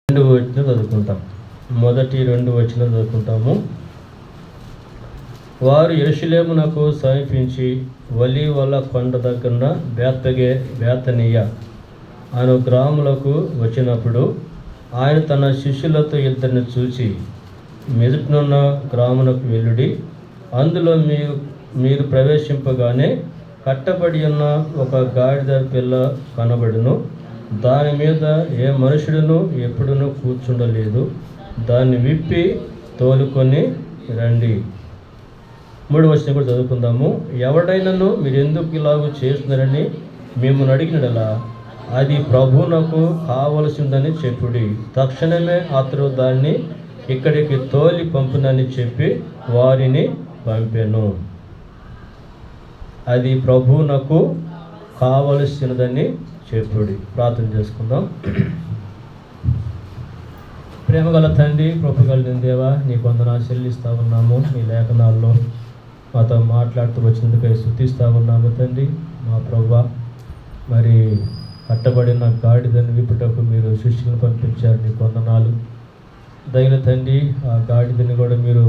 2 వచనం చదువుకుంటాం. మొదటి 2 వచనం చదువుకుంటాము. వారు యెరూషలేమునకు సమీపించి ఒలీవల కొండ దగ్గర బేతనీయ అను గ్రాములకు వచ్చినప్పుడు ఆయన తన శిష్యులతో ఇద్దరిని చూచి, మెజుటనున్న గ్రామునకు వెళ్ళుడి, అందులో మీరు ప్రవేశింపగానే కట్టబడి ఉన్న ఒక గాడిద పిల్ల కనబడును, దాని మీద ఏ మనుషుడును ఎప్పుడునూ కూర్చుండలేదు, దాన్ని విప్పి తోలుకొని రండి. 3వ వచనం కూడా చదువుకుందాము. ఎవడైనను మీరు ఎందుకు ఇలాగూ చేస్తున్నారని మిమ్మల్ని అడిగినడలా అది ప్రభువునకు కావలసిందని చెప్పుడి, తక్షణమే అతడు దాన్ని ఇక్కడికి తోలి పంపునని చెప్పి వారిని పంపెను. అది ప్రభువునకు కావలసినదని చెప్పుడి. ప్రార్థన చేసుకుందాం. ప్రేమగల తండ్రి, కృపగలిగిన దేవా, నీకు వందనాలు చెల్లిస్తూ ఉన్నాము. నీ లేఖనాల్లో మాతో మాట్లాడుతూ వచ్చినందుకై స్తుతిస్తూ ఉన్నాము తండ్రి. మా ప్రభువా, మరి కట్టబడిన గాడిదను విప్పుటకు మీరు శిష్యులను పంపించారు, నీకు వందనాలు. దైన తండ్రి, ఆ గాడిదని కూడా మీరు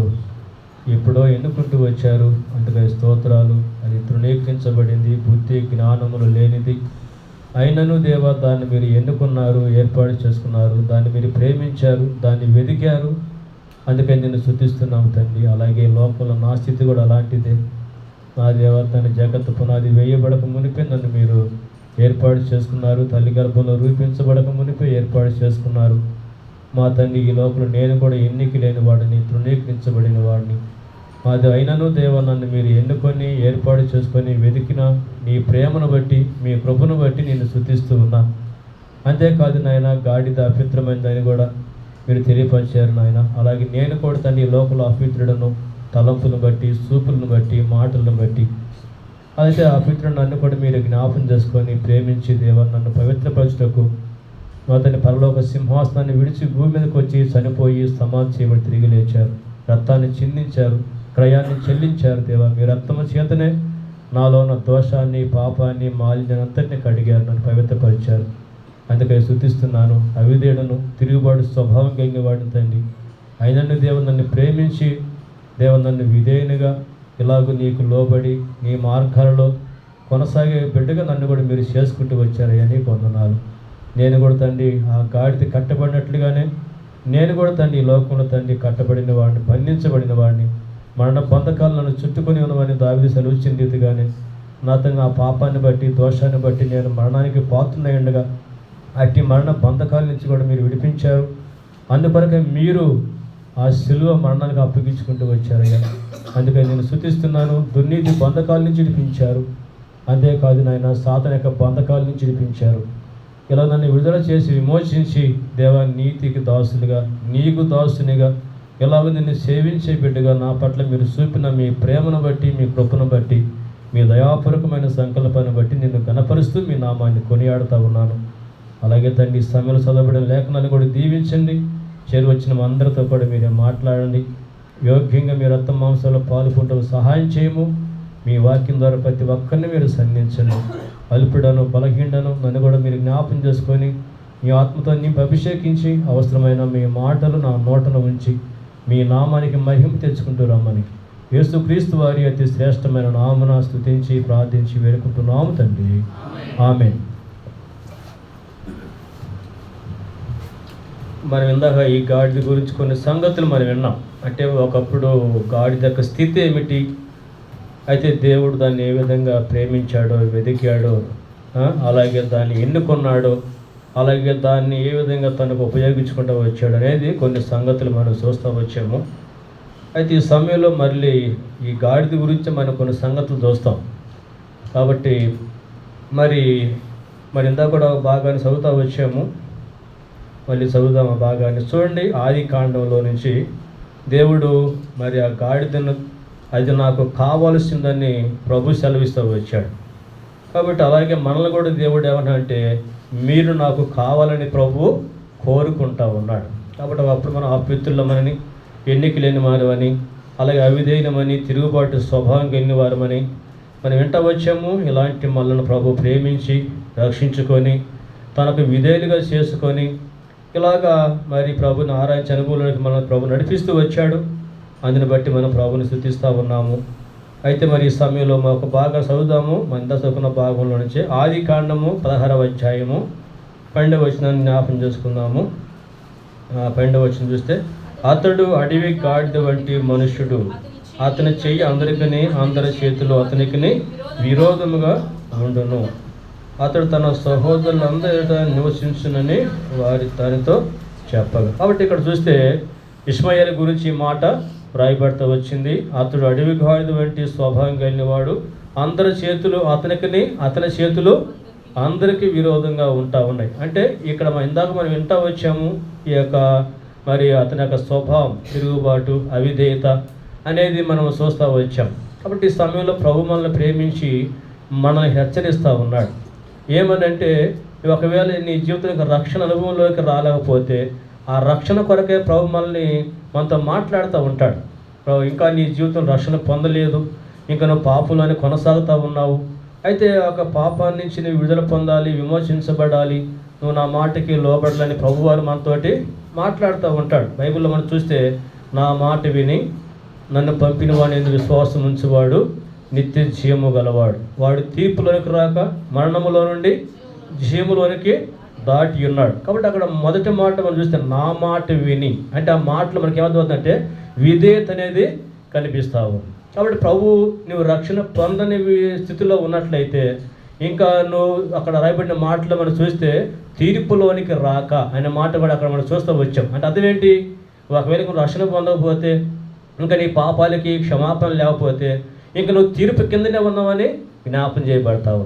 ఎప్పుడో ఎన్నుకుంటూ వచ్చారు, అందుకై స్తోత్రాలు. అది తృణీకరించబడింది, బుద్ధి జ్ఞానములు లేనిది అయినను దేవా, దాన్ని మీరు ఎన్నుకున్నారు, ఏర్పాటు చేసుకున్నారు, దాన్ని మీరు ప్రేమించారు, దాన్ని వెదికారు, అందుకని నేను స్తుతిస్తున్నాము తండ్రి. అలాగే లోకంలో నా స్థితి కూడా అలాంటిదే. నా దేవా, దాని జగత్తు పునాది వేయబడక మునిపే నన్ను మీరు ఏర్పాటు చేసుకున్నారు, తల్లి గర్భంలో రూపించబడక మునిపే ఏర్పాటు చేసుకున్నారు. మా తండ్రి, ఈ లోపల నేను కూడా ఎన్నిక లేని వాడిని, తృణీకరించబడిన వాడిని. మాది అయినను దేవ, నన్ను మీరు ఎన్నుకొని ఏర్పాటు చేసుకొని వెతికిన నీ ప్రేమను బట్టి, మీ కృపను బట్టి నేను స్తుతిస్తూ ఉన్నా. అంతేకాదు నాయన, గాడిద అపవిత్రమైనదని కూడా మీరు తెలియపరిచారు నాయన. అలాగే నేను కూడా తండ్రి లోపల అపవిత్రుడను, తలంపులను బట్టి, చూపులను బట్టి, మాటలను బట్టి. అయితే అపవిత్రుడు నన్ను కూడా మీరు జ్ఞాపం చేసుకొని ప్రేమించి దేవ, నన్ను పవిత్రపరచుటకు అతని పరలోక సింహాసనాన్ని విడిచి భూమి మీదకి వచ్చి చనిపోయి సమాధి చేయబడి తిరిగి లేచారు, రక్తాన్ని చిందించారు, క్రయాన్ని చెల్లించారు దేవా. మీ రక్తము చేతనే నాలో ఉన్న దోషాన్ని, పాపాన్ని, మాలిన్యాన్ని అంతటినీ కడిగారు, నన్ను పవిత్రపరిచారు. అందుకని స్తుతిస్తున్నాను. అవిధేయుడను, తిరుగుబాటు స్వభావం కలిగిన వాడిని తండ్రి. అయినను దేవ, నన్ను ప్రేమించి దేవ, నన్ను విధేయునిగా ఇలాగూ నీకు లోబడి నీ మార్గాలలో కొనసాగే బిడ్డగా నన్ను కూడా మీరు చేసుకుంటూ వచ్చారయ్యా, నీకు వందనాలు. నేను కూడా తండ్రి ఆ గాడిద కట్టబడినట్లుగానే నేను కూడా తండ్రి ఈ లోకంలో తండ్రి కట్టబడిన వాడిని, బంధించబడిన వాడిని, మరణ బంధకాలు నన్ను చుట్టుకొని ఉన్నవని దావీదు సెలవిచ్చిన రీతిగానే నా తండ్రి ఆ పాపాన్ని బట్టి, దోషాన్ని బట్టి నేను మరణానికి పాత్రనై ఉండగా అట్టి మరణ బంధకాల నుంచి కూడా మీరు విడిపించారు. అందుకొరకే మీరు ఆ శిలువ మరణానికి అప్పగించుకుంటూ వచ్చారయ్యా. అందుకని నేను స్తుతిస్తున్నాను. దుర్నీతి బంధకాల నుంచి విడిపించారు. అంతేకాదు నాయన, సాతాను యొక్క బంధకాల నుంచి విడిపించారు. ఇలా నన్ను విడుదల చేసి విమోచించి దేవా, నీతికి దాసులుగా, నీకు దాసునిగా ఇలాగ నిన్ను సేవించే బిడ్డగా నా పట్ల మీరు చూపిన మీ ప్రేమను బట్టి, మీ కృపను బట్టి, మీ దయాపూర్వకమైన సంకల్పాన్ని బట్టి నిన్ను గణపరుస్తూ మీ నామాన్ని కొనియాడుతూ ఉన్నాను. అలాగే తండ్రి, సమయంలో చదవబడిన లేఖనాన్ని కూడా దీవించండి. చేరి వచ్చిన అందరితో కూడా మీరే మాట్లాడండి. యోగ్యంగా మీ రక్త మాంసాల్లో పాల్గొంటూ సహాయం చేయము. మీ వాక్యం ద్వారా ప్రతి ఒక్కరిని మీరు సంధించండి. అల్పుడను, బలహీనను నన్ను కూడా మీరు జ్ఞాపం చేసుకొని మీ ఆత్మతో నింపి అభిషేకించి అవసరమైన మీ మాటలు నా నోటను ఉంచి మీ నామానికి మహిమ తెచ్చుకుంటూ రమ్మని యేసుక్రీస్తు వారి అతి శ్రేష్టమైన నామన స్తుతించి ప్రార్థించి వేడుకుంటున్నాము తండ్రి. ఆమేన్. మనం ఇందాక ఈ గాడిద గురించి కొన్ని సంగతులు మనం విన్నాం. అంటే ఒకప్పుడు గాడిద యొక్క స్థితి ఏమిటి, అయితే దేవుడు దాన్ని ఏ విధంగా ప్రేమించాడో, వెతికాడో, అలాగే దాన్ని ఎన్నుకున్నాడో, అలాగే దాన్ని ఏ విధంగా తనకు ఉపయోగించుకుంటూ వచ్చాడు అనేది కొన్ని సంగతులు మనం చూస్తూ వచ్చాము. అయితే ఈ సమయంలో మళ్ళీ ఈ గాడిద గురించి మనం కొన్ని సంగతులు చూస్తాం. కాబట్టి మరి ఇందాక కూడా భాగాన్ని చదువుతూ వచ్చాము. మళ్ళీ చదువుదాం ఆ భాగాన్ని. చూడండి, ఆది కాండంలో నుంచి దేవుడు మరి ఆ గాడిదను అది నాకు కావాల్సిందని ప్రభు సెలవిస్తూ వచ్చాడు. కాబట్టి అలాగే మనల్ని కూడా దేవుడు ఏమన్నా అంటే మీరు నాకు కావాలని ప్రభు కోరుకుంటా ఉన్నాడు. కాబట్టి అప్పుడు మనం అపవిత్రులమని, ఎన్నిక లేని వారమని, అలాగే అవిధేయులమని, తిరుగుబాటు స్వభావం కలిగిన వారమని మనం వింటూ వచ్చాము. ఇలాంటి మనల్ని ప్రభు ప్రేమించి రక్షించుకొని తనకు విధేయులుగా చేసుకొని ఇలాగా మరి ప్రభుని ఆరాధించి అనుభవంలోకి మన ప్రభు నడిపిస్తూ వచ్చాడు. అందుని బట్టి మనం ప్రభుని స్తుతిస్తూ ఉన్నాము. అయితే మరి ఈ సమయంలో ఒక భాగం చదువుదాము. మన చదువుకున్న భాగంలో నుంచి ఆది కాండము 16వ అధ్యాయము 12వ వచనాన్ని జ్ఞాపకం చేసుకుందాము. 12వ వచనం చూస్తే, అతడు అడవి గాడిద వంటి మనుష్యుడు, అతని చెయ్యి అందరికీ అందరి చేతులు అతనికి విరోధముగా ఉండును. అతడు తన సహోదరులందరిట నివసించునని వారి దానితో చెప్పగా. కాబట్టి ఇక్కడ చూస్తే ఇష్మాయేలు గురించి మాట రాయబడతా వచ్చింది. అతడు అడవి గాడిద వంటి స్వభావం కలిగినవాడు, అందరి చేతులు అతనికి అతని చేతులు అందరికీ విరోధంగా ఉన్నాయి. అంటే ఇక్కడ ఇందాక మనం వింటా వచ్చాము, ఈ యొక్క మరి అతని యొక్క స్వభావం, తిరుగుబాటు, అవిధేయత అనేది మనం చూస్తూ వచ్చాం. కాబట్టి ఈ సమయంలో ప్రభు మనల్ని ప్రేమించి మనల్ని హెచ్చరిస్తూ ఉన్నాడు. ఏమనంటే, ఒకవేళ నీ జీవితంలో రక్షణ అనుభవంలోకి రాలేకపోతే ఆ రక్షణ కొరకే ప్రభు మనతో మాట్లాడుతూ ఉంటాడు. ఇంకా నీ జీవితం రక్షణ పొందలేదు, ఇంకా నువ్వు పాపంలోనే కొనసాగుతూ ఉన్నావు, అయితే ఒక పాపాన్ని నుంచి నువ్వు విడుదల పొందాలి, విమోచించబడాలి, నువ్వు నా మాటకి లోబడాలని ప్రభువారు మనతోటి మాట్లాడుతూ ఉంటాడు. బైబిల్లో మనం చూస్తే, నా మాట విని నన్ను పంపిన వాడిని విశ్వాసం ఉంచేవాడు నిత్య జీవము గలవాడు, వాడు తీర్పులోనికి రాక మరణములో నుండి జీవములోనికి దాటి ఉన్నాడు. కాబట్టి అక్కడ మొదటి మాట మనం చూస్తే, నా మాట విని అంటే ఆ మాటలు మనకి ఏమవుతుందంటే విధేయత అనేది కనిపిస్తావు. కాబట్టి ప్రభు నువ్వు రక్షణ పొందని స్థితిలో ఉన్నట్లయితే, ఇంకా నువ్వు అక్కడ రాయబడిన మాటలు మనం చూస్తే తీర్పులోనికి రాక అనే మాట కూడా అక్కడ మనం చూస్తూ వచ్చాం. అంటే అదేంటి, ఒకవేళ నువ్వు రక్షణ పొందకపోతే, ఇంకా నీ పాపాలకి క్షమాపణ లేకపోతే, ఇంకా నువ్వు తీర్పు కిందనే ఉన్నావని జ్ఞాపం చేయబడతావు.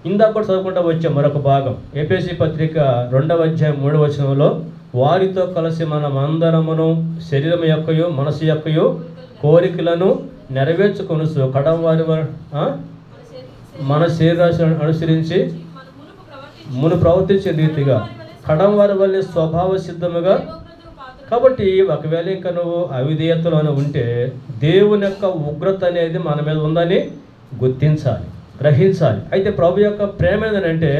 ఇందాక కూడా చదువుకుంటూ వచ్చాం మరొక భాగం, ఎఫెసీ పత్రిక 2వ అధ్యాయం 3వ వచనంలో, వారితో కలిసి మనం అందరమును శరీరం యొక్కయు మనసు యొక్కయు కోరికలను నెరవేర్చుకొనుసు కడం వారి మన శరీరాన్ని అనుసరించి మును ప్రవర్తించే రీతిగా కడం వారి వల్ల స్వభావ సిద్ధముగా. కాబట్టి ఒకవేళ ఇంకా నువ్వు అవిధేయతలోనే ఉంటే దేవుని యొక్క ఉగ్రత అనేది మన మీద ఉందని గుర్తించాలి, గ్రహించాలి. అయితే ప్రభు యొక్క ప్రేమ ఏంటంటే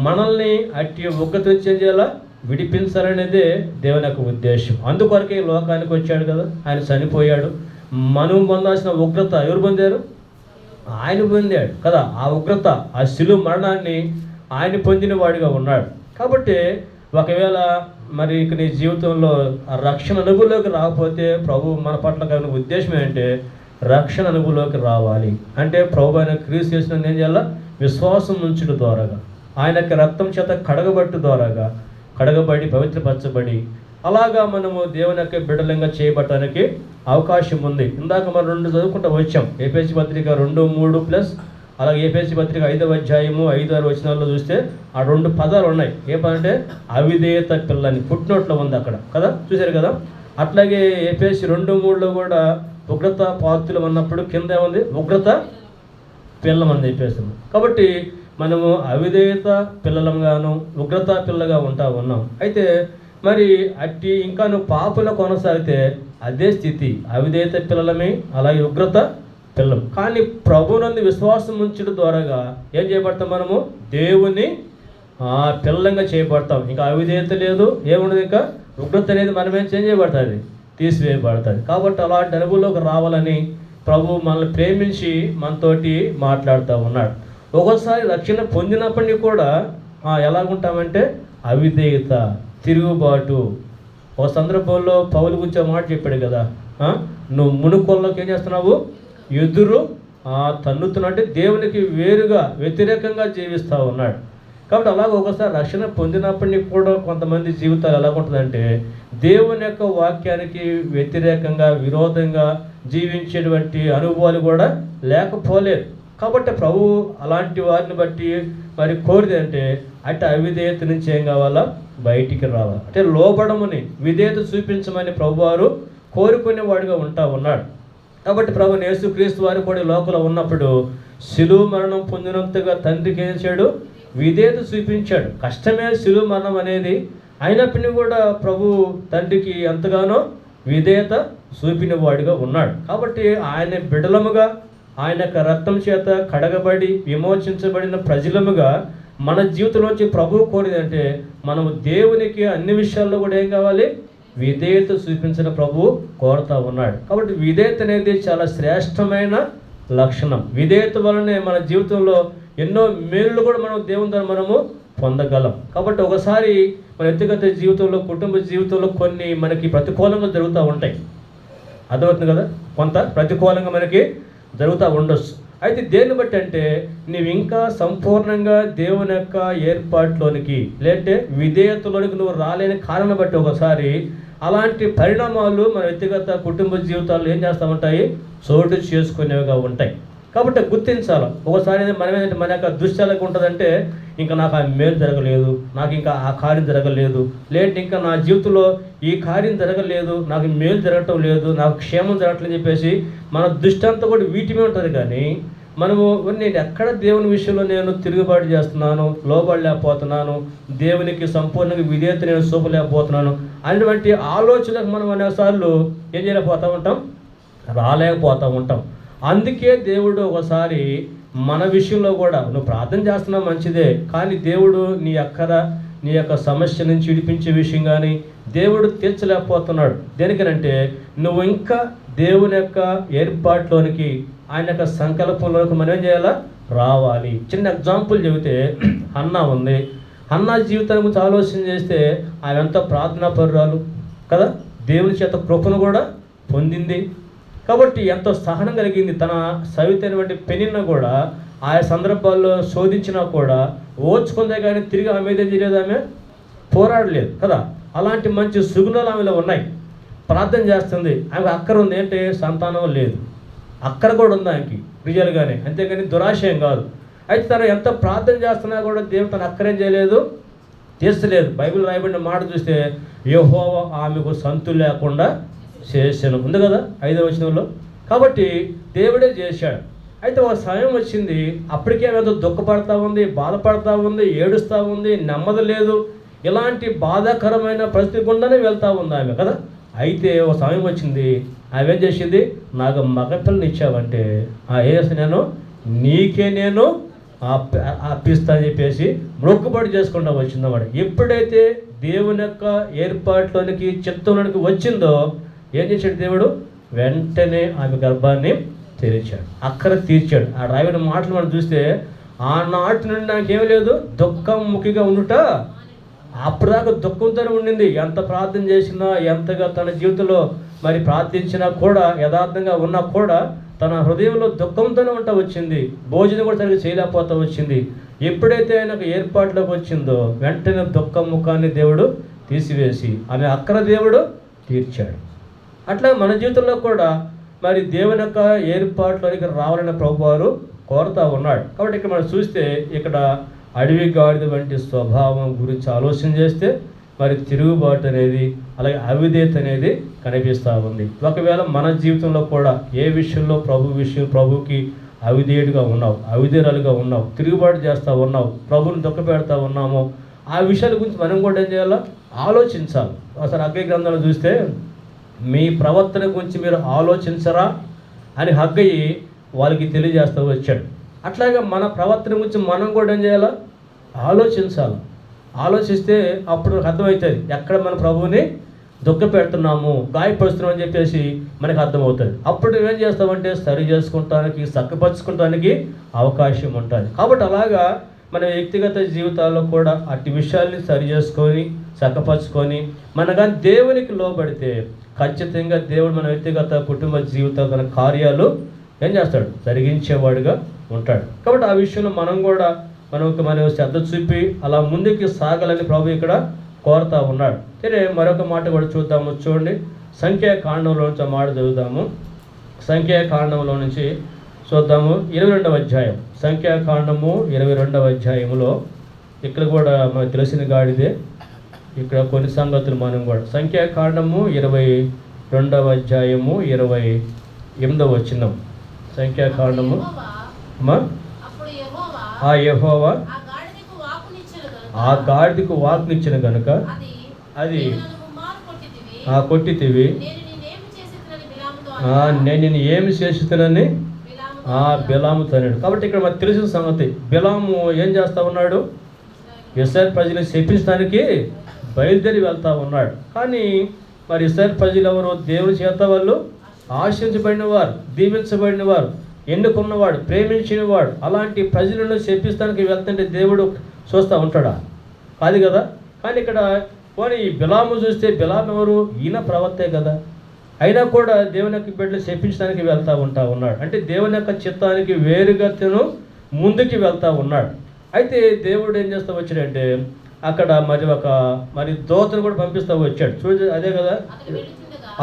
మనల్ని అట్టి ఉగ్రత నుంచి ఏం చేయాలా, విడిపించాలనేదే దేవుని యొక్క ఉద్దేశం. అందుకొరకే ఈ లోకానికి వచ్చాడు కదా, ఆయన చనిపోయాడు. మనం పొందాల్సిన ఉగ్రత ఎవరు పొందారు? ఆయన పొందాడు కదా. ఆ ఉగ్రత, ఆ శిలువ మరణాన్ని ఆయన పొందిన వాడిగా ఉన్నాడు. కాబట్టి ఒకవేళ మరి ఇక నీ జీవితంలో ఆ రక్షణ అనుభవంలోకి రాకపోతే, ప్రభు మన పట్ల కలిగిన ఉద్దేశం ఏంటంటే రక్షణ అనుభవంలోకి రావాలి. అంటే ప్రభు ఆయన క్రీస్తు చేసిన ఏం చేయాలా, విశ్వాసం ఉంచడం ద్వారాగా, ఆయన యొక్క రక్తం చేత కడగబడి పవిత్రపరచబడి, అలాగా మనము దేవుని యొక్క బిడ్డలంగా చేయబడటానికి అవకాశం ఉంది. ఇందాక మనం 2 చదువుకుంటూ వచ్చాం, ఎఫెసీ పత్రిక 2:3+, అలాగే ఎఫెసీ పత్రిక 5వ అధ్యాయము 5-6 వచనాల్లో చూస్తే ఆ 2 పదాలు ఉన్నాయి. ఏ పదం అంటే అవిధేయత పిల్లని, ఫుట్నోట్లో ఉంది అక్కడ కదా, చూశారు కదా. అట్లాగే ఎఫెసీ 2:3లో కూడా ఉగ్రత పాత్రలు ఉన్నప్పుడు కింద ఏముంది, ఉగ్రత పిల్లమని చెప్పేస్తాము. కాబట్టి మనము అవిధేయత పిల్లలంగాను ఉగ్రత పిల్లగా ఉన్నాం. అయితే మరి అట్టి ఇంకా నువ్వు పాపలో కొనసాగితే అదే స్థితి, అవిధేయత పిల్లలమే, అలాగే ఉగ్రత పిల్లం. కానీ ప్రభునందు విశ్వాసం ఉంచడం ద్వారాగా ఏం చేయబడతాం, మనము దేవుని పిల్లంగా చేయబడతాం. ఇంకా అవిధేయత లేదు, ఏముండదు, ఇంకా ఉగ్రత అనేది మనమేం చేయబడుతుంది, తీసివేయబడుతుంది. కాబట్టి అలాంటి అనుభవంలోకి రావాలని ప్రభు మనల్ని ప్రేమించి మనతోటి మాట్లాడుతూ ఉన్నాడు. ఒక్కోసారి రక్షణ పొందినప్పటికీ కూడా ఎలాగుంటామంటే అవిధేయత, తిరుగుబాటు. ఒక సందర్భంలో పౌలు గురించి మాట చెప్పాడు కదా, నువ్వు మునుకొల్లోకి ఏం చేస్తున్నావు, ఎదురు తన్నుతున్నావు, అంటే దేవునికి వేరుగా వ్యతిరేకంగా జీవిస్తూ ఉన్నాడు. కాబట్టి అలాగే ఒకసారి రక్షణ పొందినప్పటికీ కూడా కొంతమంది జీవితాలు ఎలాగుంటుందంటే దేవుని యొక్క వాక్యానికి వ్యతిరేకంగా, విరోధంగా జీవించేటువంటి అనుభవాలు కూడా లేకపోలేదు. కాబట్టి ప్రభు అలాంటి వారిని బట్టి మరి కోరిది అంటే అటు అవిధేయత నుంచి ఏం కావాలా, బయటికి రావాలి. అంటే లోబడమని, విధేయత చూపించమని ప్రభువారు కోరుకునేవాడుగా ఉన్నాడు. కాబట్టి ప్రభు యేసుక్రీస్తు వారు కూడా లోకంలో ఉన్నప్పుడు శిలువ మరణం పొందినంతగా తండ్రికి ఏం చేశాడు, విధేయత చూపించాడు. కష్టమే శిలువ మరణం అనేది, అయినప్పటికీ కూడా ప్రభు తండ్రికి ఎంతగానో విధేయత చూపిన వాడిగా ఉన్నాడు. కాబట్టి ఆయన బిడలముగా, ఆయన యొక్క రక్తం చేత కడగబడి విమోచించబడిన ప్రజలముగా మన జీవితంలోంచి ప్రభువు కోరేదంటే మనము దేవునికి అన్ని విషయాల్లో కూడా ఏం కావాలి, విధేయత చూపించిన ప్రభువు కోరుతా ఉన్నాడు. కాబట్టి విధేయత అనేది చాలా శ్రేష్టమైన లక్షణం. విధేయత వలనే మన జీవితంలో ఎన్నో మేలు కూడా మనం దేవుని ద్వారా మనము పొందగలం. కాబట్టి ఒకసారి మన వ్యక్తిగత జీవితంలో, కుటుంబ జీవితంలో కొన్ని మనకి ప్రతికూలంగా జరుగుతూ ఉంటాయి. అర్థమవుతుంది కదా, కొంత ప్రతికూలంగా మనకి జరుగుతూ ఉండొచ్చు. అయితే దేన్ని బట్టి అంటే నువ్వు ఇంకా సంపూర్ణంగా దేవుని యొక్క ఏర్పాటులోనికి లేదంటే విధేయతలోనికి నువ్వు రాలేని కారణం బట్టి ఒకసారి అలాంటి పరిణామాలు మన వ్యక్తిగత కుటుంబ జీవితాల్లో ఏం చేస్తూ ఉంటాయి, చోటు చేసుకునేవిగా ఉంటాయి. కాబట్టి గుర్తించాలి. ఒకసారి మనం ఏంటంటే మన యొక్క దృష్టి ఎలా ఉంటుందంటే ఇంకా నాకు ఆ మేలు జరగలేదు, నాకు ఇంకా ఆ కార్యం జరగలేదు, లేదంటే ఇంకా నా జీవితంలో ఈ కార్యం జరగలేదు, నాకు మేలు జరగటం లేదు, నాకు క్షేమం జరగట్లేదు చెప్పేసి మన దృష్టి అంతా కూడా వీటి మీద ఉంటుంది. కానీ మనము నేను ఎక్కడ దేవుని విషయంలో నేను తిరుగుబాటు చేస్తున్నాను, లోబడలేకపోతున్నాను, దేవునికి సంపూర్ణంగా విధేయత నేను చూపలేకపోతున్నాను అనేటువంటి ఆలోచనలకు మనం అనేసార్లు ఏం చేయలేకపోతూ ఉంటాం, రాలేకపోతూ ఉంటాం. అందుకే దేవుడు ఒకసారి మన విషయంలో కూడా నువ్వు ప్రార్థన చేస్తున్నావు మంచిదే, కానీ దేవుడు నీ యొక్క సమస్య నుంచి విడిపించే విషయం కానీ దేవుడు తీర్చలేకపోతున్నాడు. దేనికనంటే నువ్వు ఇంకా దేవుని యొక్క ఏర్పాటులోనికి, ఆయన యొక్క సంకల్పంలోకి మనం ఏం చేయాలా, రావాలి. చిన్న ఎగ్జాంపుల్ చెబితే హన్నా ఉంది. హన్నా జీవితాన్ని గురించి ఆలోచన చేస్తే ఆమె ఎంత ప్రార్థనాపరురాలు కదా, దేవుని చేత కృపను కూడా పొందింది. కాబట్టి ఎంతో సహనం కలిగింది. తన సవితైనటువంటి పెనిన్న కూడా ఆయా సందర్భాల్లో శోధించినా కూడా ఓర్చుకుందే కానీ తిరిగి ఆమె మీద చేయలేదు, ఆమె పోరాడలేదు కదా. అలాంటి మంచి సుగుణాలు ఆమెలో ఉన్నాయి. ప్రార్థన చేస్తుంది, ఆమెకు అక్కర ఉంది, ఏంటంటే సంతానం లేదు, అక్కర కూడా ఉంది ఆమెకి రియల్గానే, అంతేగాని దురాశయం కాదు. అయితే తను ఎంత ప్రార్థన చేస్తున్నా కూడా దేవుడు తను అక్కరేం చేయలేదు, తీర్చలేదు. బైబిల్ రాయబడిన మాట చూస్తే యెహోవా ఆమెకు సంతు లేకుండా చేశాను ఉంది కదా 5వ వచనంలో. కాబట్టి దేవుడే చేశాడు. అయితే ఒక సమయం వచ్చింది, అప్పటికే ఏదో దుఃఖపడతా ఉంది, బాధపడతా ఉంది, ఏడుస్తూ ఉంది, నెమ్మది లేదు, ఇలాంటి బాధాకరమైన పరిస్థితి గుండానే వెళ్తూ ఉంది ఆమె కదా. అయితే ఒక సమయం వచ్చింది, ఆమె ఏం చేసింది, నాకు మగపిల్లని ఇచ్చావంటే నేను నీకే నేను అప్పిస్తా అని చెప్పేసి మొక్కుబడి చేసుకుంటూ వచ్చిందన్నమాట. ఎప్పుడైతే దేవుని యొక్క ఏర్పాటులోనికి చిత్తంలోనికి వచ్చిందో ఏం చేశాడు దేవుడు, వెంటనే ఆమె గర్భాన్ని తెరిచాడు, అక్కర తీర్చాడు. ఆ రాయబడిన మాటలు మనం చూస్తే ఆనాటి నుండి నాకేం లేదు, దుఃఖం ముఖిగా ఉండుట. అప్పటిదాకా దుఃఖంతోనే ఉండింది. ఎంత ప్రార్థన చేసినా, ఎంతగా తన జీవితంలో మరి ప్రార్థించినా కూడా, యథార్థంగా ఉన్నా కూడా తన హృదయంలో దుఃఖంతోనే ఉంటా వచ్చింది. భోజనం కూడా తనకి చేయలేకపోతా వచ్చింది. ఎప్పుడైతే ఆయనకు ఏర్పాట్లోకి వచ్చిందో వెంటనే దుఃఖం ముఖాన్ని దేవుడు తీసివేసి ఆమె అక్కర దేవుడు తీర్చాడు. అట్లా మన జీవితంలో కూడా మరి దేవుని యొక్క ఏర్పాట్లోనికి రావాలని ప్రభువారు కోరుతూ ఉన్నాడు. కాబట్టి ఇక్కడ మనం చూస్తే ఇక్కడ అడవి గాడిద వంటి స్వభావం గురించి ఆలోచన చేస్తే మరి తిరుగుబాటు అనేది, అలాగే అవిధేయత అనేది కనిపిస్తూ ఉంది. ఒకవేళ మన జీవితంలో కూడా ఏ విషయంలో ప్రభుకి అవిధేయుడిగా ఉన్నావు, అవిధేయురాలుగా ఉన్నావు, తిరుగుబాటు చేస్తూ ఉన్నావు, ప్రభుని దుఃఖపెడతా ఉన్నాము, ఆ విషయాల గురించి మనం కూడా ఏం చేయాలో ఆలోచించాలి. ఒకసారి హగ్గయి గ్రంథంలో చూస్తే మీ ప్రవర్తన గురించి మీరు ఆలోచించరా అని హగ్గయి వాళ్ళకి తెలియజేస్తూ వచ్చాడు. అట్లాగే మన ప్రవర్తన గురించి మనం కూడా ఏం చేయాలా, ఆలోచించాలి. ఆలోచిస్తే అప్పుడు అర్థమవుతుంది ఎక్కడ మన ప్రభువుని దుఃఖపెడుతున్నాము, గాయపరుస్తున్నాం అని చెప్పేసి మనకు అర్థమవుతుంది. అప్పుడు నువ్వేం చేస్తామంటే సరి చేసుకుంటానికి, చక్కపరుచుకుంటానికి అవకాశం ఉంటుంది. కాబట్టి అలాగా మన వ్యక్తిగత జీవితాల్లో కూడా అట్టి విషయాల్ని సరి చేసుకొని చక్కపరుచుకొని మన కానీ దేవునికి లోబడితే ఖచ్చితంగా దేవుడు మన వ్యక్తిగత కుటుంబ జీవితాల తన కార్యాలు ఏం చేస్తాడు, జరిగించేవాడుగా ఉంటాడు. కాబట్టి ఆ విషయంలో మనం శ్రద్ధ చూపి అలా ముందుకు సాగాలని ప్రభు ఇక్కడ కోరుతా ఉన్నాడు. సరే, మరొక మాట కూడా చూద్దాము. చూడండి, సంఖ్యాకాండంలో నుంచి మాట చదువుదాము. సంఖ్యాకాండంలో నుంచి చూద్దాము 22వ అధ్యాయం. సంఖ్యాకాండము 22వ అధ్యాయంలో ఇక్కడ కూడా మనకు తెలిసిన గాడిదే. ఇక్కడ కొన్ని సంగతులు మనం కూడా సంఖ్యాకాండము 22వ అధ్యాయము 28వ వచనం. సంఖ్యాకాండము ఆ యెహోవా ఆ గాడిదకు వాకునిచ్చిన కనుక అది కొట్టితివి, నేను ఏమి చేస్తున్నానని బిలాము తన్నాడు. కాబట్టి ఇక్కడ మనకు తెలిసిన సంగతి, బిలాము ఏం చేస్తూ ఉన్నాడు, ఇశ్రాయేలు ప్రజలను శపించడానికి బయలుదేరి వెళ్తూ ఉన్నాడు. కానీ మరి ఇశ్రాయేలు ప్రజలు ఎవరు? దేవుని చేత వాళ్ళు ఆశించబడిన వారు, దీవించబడిన వారు, ఎన్నుకున్నవాడు, ప్రేమించిన వాడు. అలాంటి ప్రజలను శపిస్తానికి వెళ్తుంటే దేవుడు చూస్తూ ఉంటాడా? కాదు కదా. కానీ ఇక్కడ పోనీ ఈ బిలాము చూస్తే, బిలాము ఎవరు? ఈయన ప్రవక్తే కదా. అయినా కూడా దేవుని యొక్క బిడ్డలు శపించడానికి వెళ్తూ ఉన్నాడు. అంటే దేవుని యొక్క చిత్తానికి వేరుగా తను ముందుకి వెళ్తూ ఉన్నాడు. అయితే దేవుడు ఏం చేస్తూ వచ్చాడంటే అక్కడ మరి దూతను కూడా పంపిస్తూ వచ్చాడు. చూడండి, అదే కదా.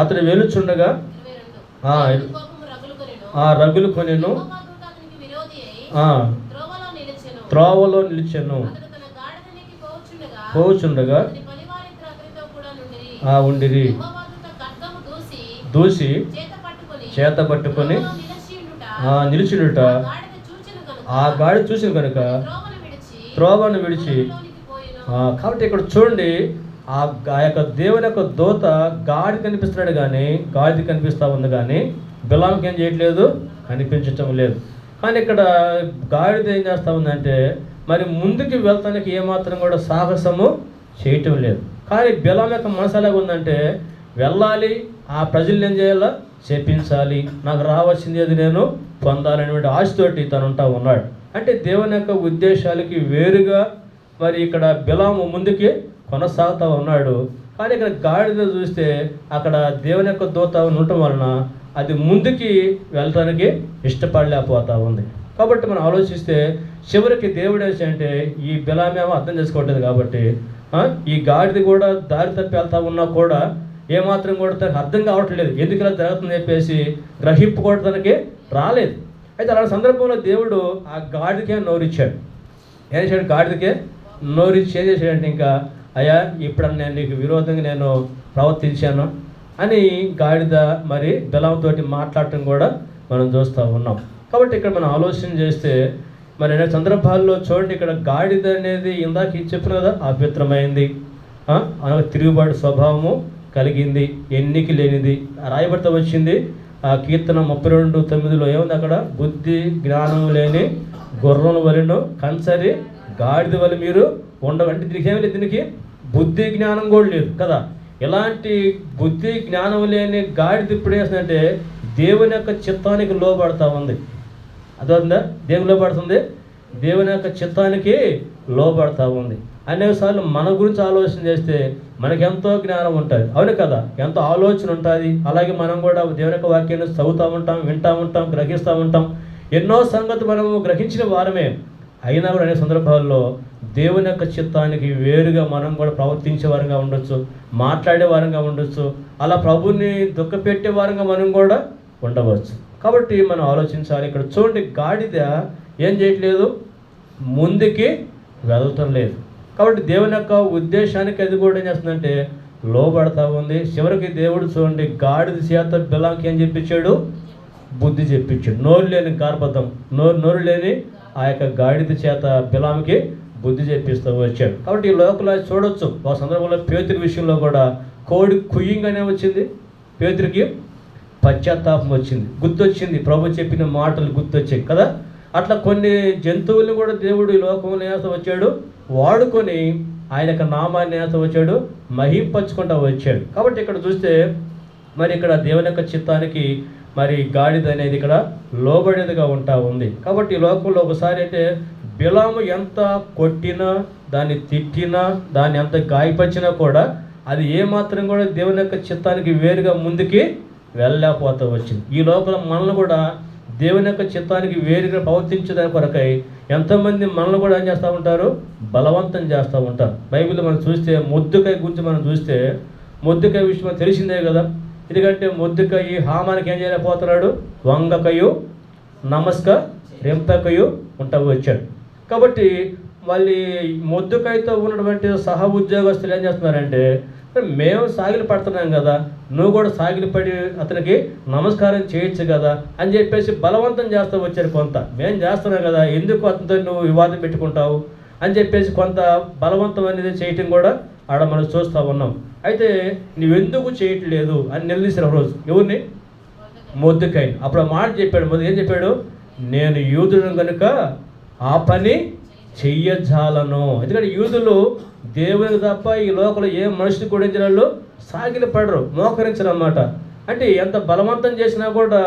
అతను వెలుచుండగా రగులు కొనెను, త్రోవలో నిలిచెను, పోచుండగా ఉండిరి, దూసి చేత పట్టుకొని నిలిచినుట, ఆ గాడి చూసిన కనుక త్రోవను విడిచి. కాబట్టి ఇక్కడ చూడండి, ఆ యొక్క దేవుని యొక్క దూత గాడి కనిపిస్తున్నాడు, కానీ గాడిది కనిపిస్తూ ఉంది, కానీ బిలాంకి ఏం చేయట్లేదు, కనిపించటం లేదు. కానీ ఇక్కడ గాడిద ఏం చేస్తూ ఉందంటే మరి ముందుకు వెళ్తానికి ఏమాత్రం కూడా సాహసము చేయటం లేదు. కానీ బిలాం యొక్క మనసు ఎలాగ ఉందంటే వెళ్ళాలి, ఆ ప్రజలు ఏం చేయాలా, చేపించాలి, నాకు రావాల్సింది ఏది నేను పొందాలనేటువంటి ఆశతోటి తను ఉంటా ఉన్నాడు. అంటే దేవుని యొక్క ఉద్దేశాలకి వేరుగా మరి ఇక్కడ బిలాము ముందుకి కొనసాగుతూ ఉన్నాడు. కానీ ఇక్కడ గాడిద చూస్తే అక్కడ దేవుని యొక్క దూత ఉండటం వలన అది ముందుకి వెళ్ళటానికి ఇష్టపడలేకపోతూ ఉంది. కాబట్టి మనం ఆలోచిస్తే చివరికి దేవుడు అంటే ఈ బిలామేమో అర్థం చేసుకోవట్లేదు. కాబట్టి ఈ గాడిద కూడా దారి తప్పి వెళ్తా ఉన్నా కూడా ఏమాత్రం కూడా తనకు అర్థం కావట్లేదు, ఎందుకు ఇలా జరుగుతుందని చెప్పేసి గ్రహింపు కూడా తనకి రాలేదు. అయితే అలాంటి సందర్భంలో దేవుడు ఆ గాడిదకే నోరిచ్చాడు. ఏం చేశాడు? గాడిదకే నోరిచ్చి ఏం చేశాడంటే ఇంకా అయ్యా ఇప్పుడు నేను నీకు విరోధంగా నేను ప్రవర్తించాను అని గాడిద మరి బిలాముతో మాట్లాడటం కూడా మనం చూస్తూ ఉన్నాం. కాబట్టి ఇక్కడ మనం ఆలోచన చేస్తే మరి అనేక సందర్భాల్లో చూడండి, ఇక్కడ గాడిద అనేది ఇందాక చెప్పిన కదా అపవిత్రమైంది, తిరుగుబాటు స్వభావము కలిగింది, ఎన్నిక లేనిది రాయబడితో వచ్చింది. ఆ కీర్తన 32:9 ఏముంది అక్కడ? బుద్ధి జ్ఞానం లేని గుర్రం వలెను కంచరి గాడిద వలె మీరు ఉండవంటే దీనికి ఏమి లేదు, దీనికి బుద్ధి జ్ఞానం కూడా లేదు కదా. ఇలాంటి బుద్ధి జ్ఞానం లేని గాడిద ఇప్పుడు వేస్తుందంటే దేవుని యొక్క చిత్తానికి లోబడతా ఉంది. అదవుతుందా? దేవుని లోబడుతుంది, దేవుని యొక్క చిత్తానికి లోబడతా ఉంది. అనేకసార్లు మన గురించి ఆలోచన చేస్తే మనకెంతో జ్ఞానం ఉంటుంది, అవును కదా, ఎంతో ఆలోచన ఉంటుంది. అలాగే మనం కూడా దేవుని యొక్క వాక్యాన్ని చదువుతూ ఉంటాం, వింటూ ఉంటాం, గ్రహిస్తూ ఉంటాం. ఎన్నో సంగతులు మనము గ్రహించిన వారమే. అయినా కూడా అనేక సందర్భాల్లో దేవుని యొక్క చిత్తానికి వేరుగా మనం కూడా ప్రవర్తించే వారంగా ఉండొచ్చు, మాట్లాడే వారంగా ఉండొచ్చు, అలా ప్రభుని దుఃఖపెట్టే వారంగా మనం కూడా ఉండవచ్చు. కాబట్టి మనం ఆలోచించాలి. ఇక్కడ చూడండి, గాడిద ఏం చేయట్లేదు, ముందుకి వెళ్ళటం లేదు. కాబట్టి దేవుని యొక్క ఉద్దేశానికి అది కూడా ఏం చేస్తుందంటే లోబడతా ఉంది. చివరికి దేవుడు చూడండి గాడిద చేత బిలాంకి ఏం చెప్పించాడు? బుద్ధి చెప్పించాడు. నోరు లేని గార్భతం, నోరు లేని ఆ యొక్క గాడిద చేత బిలాంకి బుద్ధి చెప్పిస్తూ వచ్చాడు. కాబట్టి ఈ లోకల చూడొచ్చు, ఒక సందర్భంలో పేతురు విషయంలో కూడా కోడి కుయ్యంగానే వచ్చింది, పేతురికి పశ్చాత్తాపం వచ్చింది, గుర్తొచ్చింది, ప్రభు చెప్పిన మాటలు గుర్తొచ్చాయి కదా. అట్లా కొన్ని జంతువుల్ని కూడా దేవుడు ఈ లోకంలో నేత వచ్చాడు, వాడుకొని ఆయన యొక్క నామాన్ని నేత వచ్చాడు, మహింపచ్చుకుంటూ వచ్చాడు. కాబట్టి ఇక్కడ చూస్తే మరి ఇక్కడ దేవుని యొక్క చిత్తానికి మరి గాడిద అనేది ఇక్కడ లోబడేదిగా ఉంటా ఉంది. కాబట్టి ఈ లోకంలో ఒకసారి అయితే బిలాము ఎంత కొట్టినా, దాన్ని తిట్టినా, దాన్ని ఎంత గాయపరిచినా కూడా అది ఏమాత్రం కూడా దేవుని యొక్క చిత్తానికి వేరుగా ముందుకి వెళ్ళలేకపోతూ వచ్చింది. ఈ లోపల మనల్ని కూడా దేవుని యొక్క చిత్తానికి వేరుగా ప్రవర్తించడానికి కొరకై ఎంతోమంది మనల్ని కూడా ఏం చేస్తూ ఉంటారు? బలవంతం చేస్తూ ఉంటారు. బైబిల్లో మనం చూస్తే మొర్దెకై గురించి మనం చూస్తే మొర్దెకై విషయం తెలిసిందే కదా. ఎందుకంటే మొర్దెకై హామానికి ఏం చేయలేకపోతున్నాడు? వంగకయు నమస్కరింపకయు ఉంటా వచ్చాడు. కాబట్టి మళ్ళీ మొర్దెకైతో ఉన్నటువంటి సహ ఉద్యోగస్తులు ఏం చేస్తున్నారంటే మేము సాగిలి పడుతున్నాం కదా, నువ్వు కూడా సాగిలి పడి అతనికి నమస్కారం చేయొచ్చు కదా అని చెప్పేసి బలవంతం చేస్తూ వచ్చారు. కొంత మేము చేస్తున్నాం కదా, ఎందుకు అతనితో నువ్వు వివాదం పెట్టుకుంటావు అని చెప్పేసి కొంత బలవంతం అనేది చేయటం కూడా ఆడ మనం చూస్తూ ఉన్నాం. అయితే నువ్వెందుకు చేయట్లేదు అని నిలదీశారు రోజు. ఎవరిని? మొర్దెకైని. అప్పుడు ఆ మాట చెప్పాడు. మొదటి ఏం చెప్పాడు? నేను యూదుడు కనుక ఆ పని చెయ్యజాలను. ఎందుకంటే యూదులు దేవునికి తప్ప ఈ లోకంలో ఏ మనిషిని కూడా వాళ్ళు సాగిలి పడరు, మోకరించరు అన్నమాట. అంటే ఎంత బలవంతం చేసినా కూడా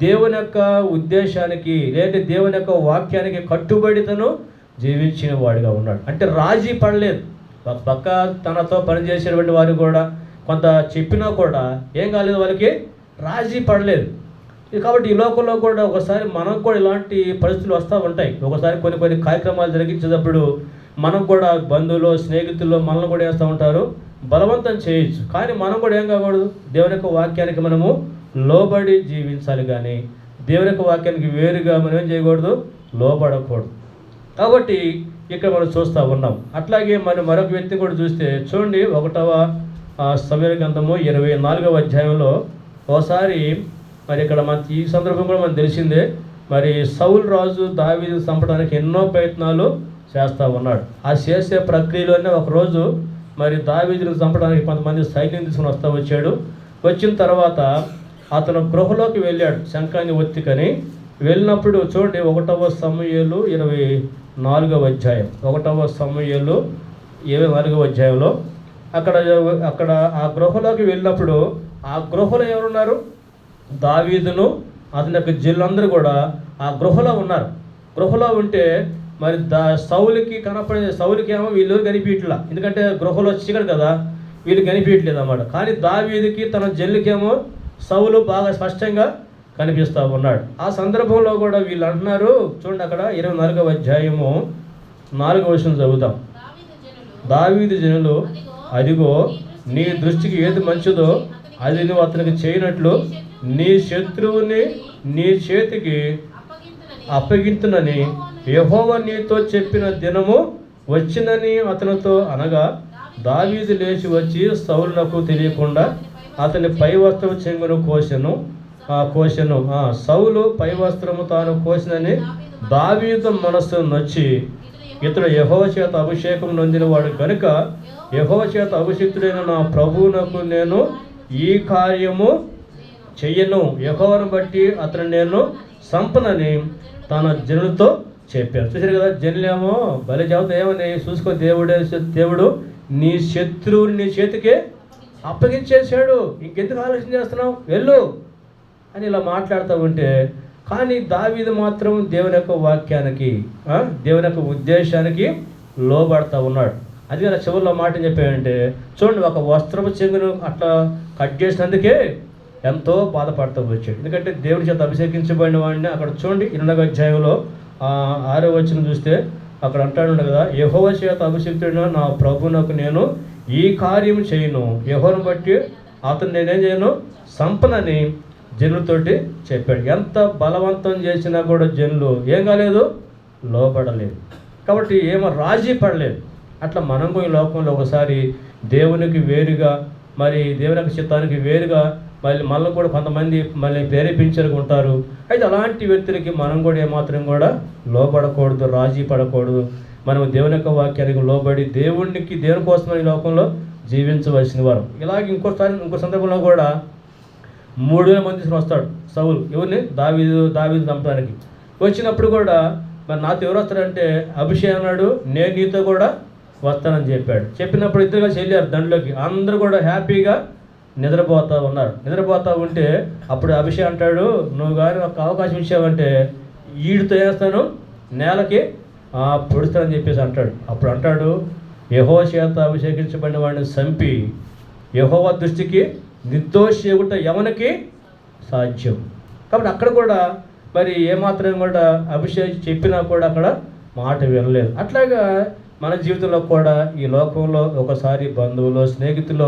దేవుని యొక్క ఉద్దేశానికి లేదంటే దేవుని యొక్క వాక్యానికి కట్టుబడి తను జీవించిన వాడిగా ఉన్నాడు. అంటే రాజీ పడలేదు. ఒక పక్క తనతో పనిచేసేటువంటి వారు కూడా కొంత చెప్పినా కూడా ఏం కాలేదు, వాళ్ళకి రాజీ పడలేదు. కాబట్టి ఈ లోకంలో కూడా ఒకసారి మనం కూడా ఇలాంటి పరిస్థితులు వస్తూ ఉంటాయి. ఒకసారి కొన్ని కార్యక్రమాలు జరిగించేటప్పుడు మనం కూడా బంధువులు స్నేహితుల్లో మనల్ని కూడా వేస్తూ ఉంటారు, బలవంతం చేయొచ్చు. కానీ మనం కూడా ఏం కాకూడదు, దేవుని యొక్క వాక్యానికి మనము లోబడి జీవించాలి. కానీ దేవుని యొక్క వాక్యానికి వేరుగా మనం ఏం చేయకూడదు, లోబడకూడదు. కాబట్టి ఇక్కడ మనం చూస్తూ ఉన్నాం. అట్లాగే మనం మరొక వ్యక్తి కూడా చూస్తే చూడండి, 1వ సమూయేలు గ్రంథము 24వ అధ్యాయంలో ఒకసారి మరి ఇక్కడ ఈ సందర్భం కూడా మనకు తెలిసిందే. మరి సౌలు రాజు దావీదును చంపడానికి ఎన్నో ప్రయత్నాలు చేస్తూ ఉన్నాడు. ఆ చేసే ప్రక్రియలోనే ఒకరోజు మరి దావీదును చంపడానికి కొంతమంది సైన్యం తీసుకుని వచ్చాడు. వచ్చిన తర్వాత అతను గృహలోకి వెళ్ళాడు శంఖాన్ని ఒత్తికని. వెళ్ళినప్పుడు చూడండి 1వ సమూయేలు 24వ అధ్యాయం 1వ సమూయేలు 24వ అధ్యాయంలో అక్కడ ఆ గృహలోకి వెళ్ళినప్పుడు ఆ గృహలో ఎవరున్నారు, దావీదును అతని యొక్క జిల్లందరూ కూడా ఆ గృహలో ఉన్నారు. గృహలో ఉంటే మరి సౌలుకి ఏమో వీళ్ళు కనిపించట్లా, ఎందుకంటే గృహలో చీకటి కదా, వీళ్ళు కనిపించట్లేదు అన్నమాట. కానీ దావీదుకి తన జల్లుకేమో సౌలు బాగా స్పష్టంగా కనిపిస్తూ ఉన్నాడు. ఆ సందర్భంలో కూడా వీళ్ళు అంటున్నారు, చూడండి అక్కడ 24వ అధ్యాయము 4వ వచనం చదువుతాం. దావీదు జనులు, అదిగో నీ దృష్టికి ఏది మంచిదో అది నువ్వు అతనికి చేయనట్లు నీ శత్రువుని నీ చేతికి అప్పగింతునని యెహోవా నీతో చెప్పిన దినము వచ్చినని అతనితో అనగా, దావీదు లేచి వచ్చి సౌలునకు తెలియకుండా అతని పై వస్త్రము చెంగును కోసెను. సౌలు పై వస్త్రము తాను కోసినని దావీదు మనస్సు నొచ్చి, ఇతడు యెహోవా చేత అభిషేకం నొందిన వాడు కనుక యెహోవా చేత అభిషిక్తుడైన నా ప్రభువునకు నేను ఈ కార్యము చెయ్యను, యెహోవాను బట్టి అతను నేను సంపనని తన జనులతో చెప్పారు. చూసారు కదా, జనులేమో బలి చెబుతా ఏమని, చూసుకో దేవుడు నీ శత్రువుని నీ చేతికే అప్పగించేశాడు, ఇంకెందుకు ఆలోచన చేస్తున్నావు, వెళ్ళు అని ఇలా మాట్లాడుతూ ఉంటే, కానీ దావీదు మాత్రం దేవుని యొక్క వాక్యానికి దేవుని యొక్క ఉద్దేశానికి లోబడతా ఉన్నాడు. అది కదా చివరిలో మాట చెప్పాడంటే, చూడండి ఒక వస్త్రపు చెంగును అట్లా కట్ చేసినందుకే ఎంతో బాధపడుతూ వచ్చాడు. ఎందుకంటే దేవుడి చేత అభిషేకించబడిన వాడిని అక్కడ చూడండి 2వ అధ్యాయంలో 6వ వచనం చూస్తే అక్కడ అంటాడు కదా, యెహోవా చేత అభిషేకితుడైన నా ప్రభువునకు నేను ఈ కార్యం చేయను, యెహోవాను బట్టి అతను నేనేం చేయను సంపనని జనులతోటి చెప్పాడు. ఎంత బలవంతం చేసినా కూడా జనులు ఏం కాలేదు, లోపడలేదు. కాబట్టి ఏమో రాజీ పడలేదు. అట్లా మనం ఈ లోకంలో ఒకసారి దేవునికి వేరుగా మరి దేవుని యొక్క చిత్తానికి వేరుగా మళ్ళీ కూడా కొంతమంది మళ్ళీ ప్రేరేపించరుకుంటారు. అయితే అలాంటి వ్యక్తులకి మనం కూడా ఏమాత్రం కూడా లోబడకూడదు, రాజీ పడకూడదు. మనం దేవుని యొక్క వాక్యానికి లోబడి దేవుని కోసం ఈ లోకంలో జీవించవలసిన వారు. ఇలాగే ఇంకో సందర్భంలో కూడా 3000 మంది వస్తాడు సౌలు, ఎవరిని దావీదు చంపడానికి. వచ్చినప్పుడు కూడా మరి నాతో ఎవరు వస్తారంటే అభిషేక్ అన్నాడు, నేను నీతో కూడా వస్తానని చెప్పాడు. చెప్పినప్పుడు ఇద్దరుగా వెళ్ళారు దండ్లోకి. అందరూ కూడా హ్యాపీగా నిద్రపోతూ ఉన్నారు. నిద్రపోతూ ఉంటే అప్పుడు అభిషేక్ అంటాడు, నువ్వు కానీ ఒక అవకాశం ఇచ్చావంటే ఈడుతో వేస్తాను నేలకి పొడుస్తానని చెప్పేసి అంటాడు. అప్పుడు అంటాడు, యెహోవా చేత అభిషేకించబడిన వాడిని చంపి యెహోవా దృష్టికి నిర్దోషి ఒకట ఎవరికి సాధ్యం. కాబట్టి అక్కడ కూడా మరి ఏమాత్రం కూడా అభిషేక్ చెప్పినా కూడా అక్కడ మాట వినలేదు. అట్లాగా మన జీవితంలో కూడా ఈ లోకంలో ఒకసారి బంధువులు స్నేహితులు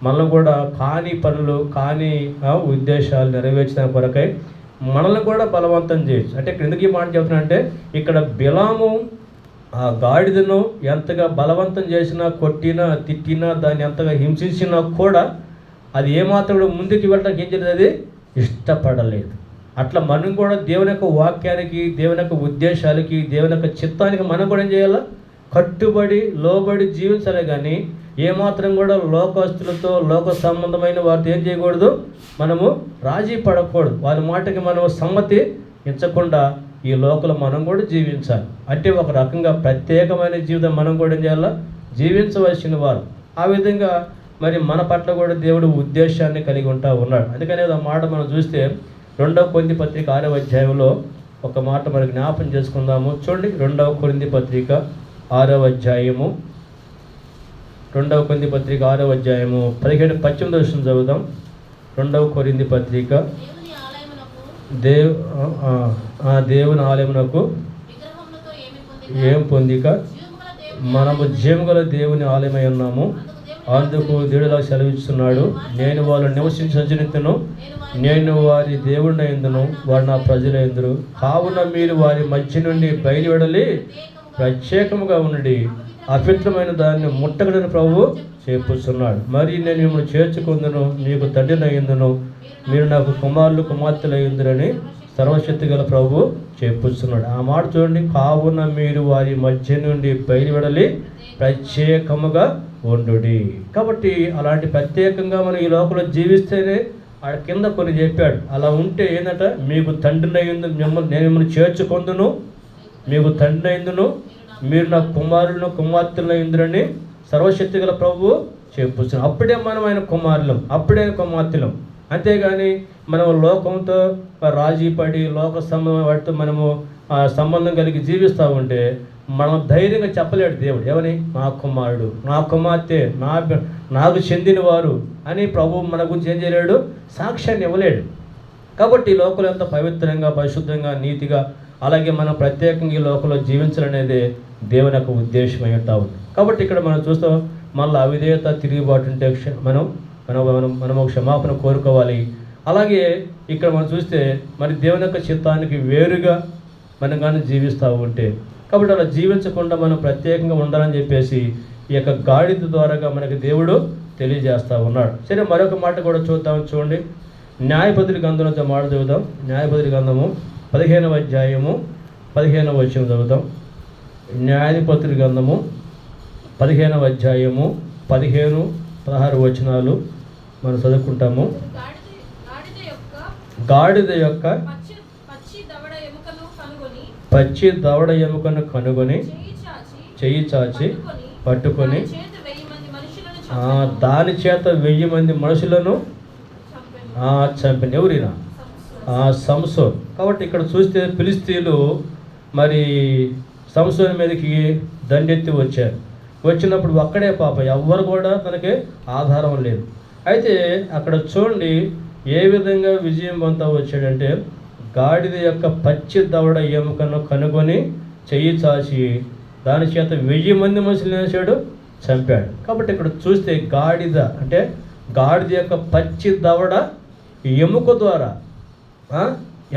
మనల్ని కూడా కాని పనులు కాని ఉద్దేశాలు నెరవేర్చిన కొరకై మనల్ని కూడా బలవంతం చేయొచ్చు. అంటే ఇక్కడ ఎందుకు ఈ మాట చెబుతున్నా అంటే, ఇక్కడ బిలాము ఆ గాడిదను ఎంతగా బలవంతం చేసినా, కొట్టినా, తిట్టినా, దాన్ని ఎంతగా హింసించినా కూడా అది ఏమాత్రం ముందుకు వెళ్ళడానికి ఏం చేయలేదు, అది ఇష్టపడలేదు. అట్లా మనం కూడా దేవుని యొక్క వాక్యానికి, దేవుని యొక్క ఉద్దేశాలకి, దేవుని యొక్క చిత్తానికి మనం కూడా ఏం చేయాలా, కట్టుబడి లోబడి జీవించాలి. కానీ ఏమాత్రం కూడా లోకస్తులతో లోక సంబంధమైన వారితో ఏం చేయకూడదు, మనము రాజీ పడకూడదు. వారి మాటకి మనము సమ్మతి ఇచ్చకుండా ఈ లోకంలో మనం కూడా జీవించాలి. అంటే ఒక రకంగా ప్రత్యేకమైన జీవితం మనం కూడా ఏం చేయాలా, జీవించవలసిన వారు. ఆ విధంగా మరి మన పట్ల కూడా దేవుడు ఉద్దేశాన్ని కలిగి ఉంటా ఉన్నాడు. అందుకనే ఆ మాట మనం చూస్తే 2వ కొరింథీ పత్రిక 6వ అధ్యాయంలో ఒక మాట మరి జ్ఞాపం చేసుకుందాము. చూడండి, 2వ కొరింథీ పత్రిక 6వ అధ్యాయము, 2వ కొరింథీ పత్రిక 6వ అధ్యాయము 17-18 వచనం చదువుదాం. 2వ కొరింథీ పత్రిక దేవుని ఆలయమునకు ఏం పొందిక మనము జీవగల దేవుని ఆలయమై ఉన్నాము, అందుకు దేవుడిలా సెలవిస్తున్నాడు, నేను వాళ్ళు నివసించనిత్తును, నేను వారి దేవుడిని అయిందును, వారు నా ప్రజలైందురు, కావున మీరు వారి మధ్య నుండి బయలువెడలి ప్రత్యేకముగా ఉండి అపవిత్రమైన దాన్ని ముట్టగడని ప్రభువు చెప్పుచున్నాడు. మరి నేను మిమ్మల్ని చేర్చుకుందును, మీకు తండ్రిని అయ్యిందును, మీరు నాకు కుమారులు కుమార్తెలు అయ్యిందురని సర్వశక్తి గల ప్రభువు చెప్పుచున్నాడు. ఆ మాట చూడండి, కావున మీరు వారి మధ్య నుండి బయలువెడలి ప్రత్యేకముగా ఉండుడి. కాబట్టి అలాంటి ప్రత్యేకంగా మనం ఈ లోకంలో జీవిస్తేనే ఆ కింద కొన్ని చెప్పాడు. అలా ఉంటే ఏంటంట, మీకు తండ్రిని అయ్యిందు, నేను మిమ్మల్ని చేర్చుకొందును, మీకు తండ్రిని అయ్యిందును, మీరు నా కుమారులను కుమార్తెలు అయ్యిందురని సర్వశక్తి గల ప్రభువు చెప్పుచున్నాడు. అప్పుడే మనం ఆయన కుమారులం, అప్పుడే ఆయన కుమార్తెలం. అంతేగాని మనం లోకంతో రాజీ పడి లోక సంబంధం వాటితో మనము సంబంధం కలిగి జీవిస్తూ ఉంటే మనం ధైర్యంగా చెప్పలేడు దేవుడు, ఎవని, నా కుమారుడు, నా కుమార్తె, నాకు చెందినవారు అని ప్రభు మన గురించి ఏం చేయలేడు, సాక్ష్యాన్ని ఇవ్వలేడు. కాబట్టి ఈ లోకంలో ఎంత పవిత్రంగా పరిశుద్ధంగా నీతిగా అలాగే మనం ప్రత్యేకంగా ఈ లోకంలో జీవించాలనేది దేవుని యొక్క ఉద్దేశం అయి ఉంటా ఉంది. కాబట్టి ఇక్కడ మనం చూస్తాం, మళ్ళీ అవిధేయత తిరుగుబాటు ఉంటే మనం క్షమాపణ కోరుకోవాలి. అలాగే ఇక్కడ మనం చూస్తే మరి దేవుని యొక్క చిత్తానికి వేరుగా మనం కానీ జీవిస్తూ ఉంటే, కాబట్టి అలా జీవించకుండా మనం ప్రత్యేకంగా ఉండాలని చెప్పేసి ఈ యొక్క గాడిద ద్వారాగా మనకి దేవుడు తెలియజేస్తూ ఉన్నాడు. సరే, మరొక మాట కూడా చూద్దాం. చూడండి, న్యాయపత్రిక గ్రంథంలో మాట చదువుదాం. న్యాయపత్రిక గ్రంథము 15వ అధ్యాయము 15వ వచనం చదువుతాం. న్యాయపత్రిక గ్రంథము 15వ అధ్యాయము 15-16 వచనాలు మనం చదువుకుంటాము. గాడిద యొక్క పచ్చి దవడ ఎముకను కనుగొని చెయ్యి చాచి పట్టుకొని దాని చేత 1000 మంది మనుషులను చంపిన. ఎవరినా? సంసోన్. కాబట్టి ఇక్కడ చూస్తే ఫిలిష్తీయులు మరి సంసోన్ మీదకి దండెత్తి వచ్చారు. వచ్చినప్పుడు అక్కడే పాప ఎవ్వరు కూడా తనకి ఆధారం లేదు. అయితే అక్కడ చూడండి ఏ విధంగా విజయం పొందుతూ వచ్చాడంటే, గాడిద యొక్క పచ్చి దవడ ఎముకను కనుగొని చెయ్యి చాచి దాని చేత 1000 మంది మనుషులు వేసాడు, చంపాడు. కాబట్టి ఇక్కడ చూస్తే గాడిద అంటే గాడిద యొక్క పచ్చి దవడ ఎముక ద్వారా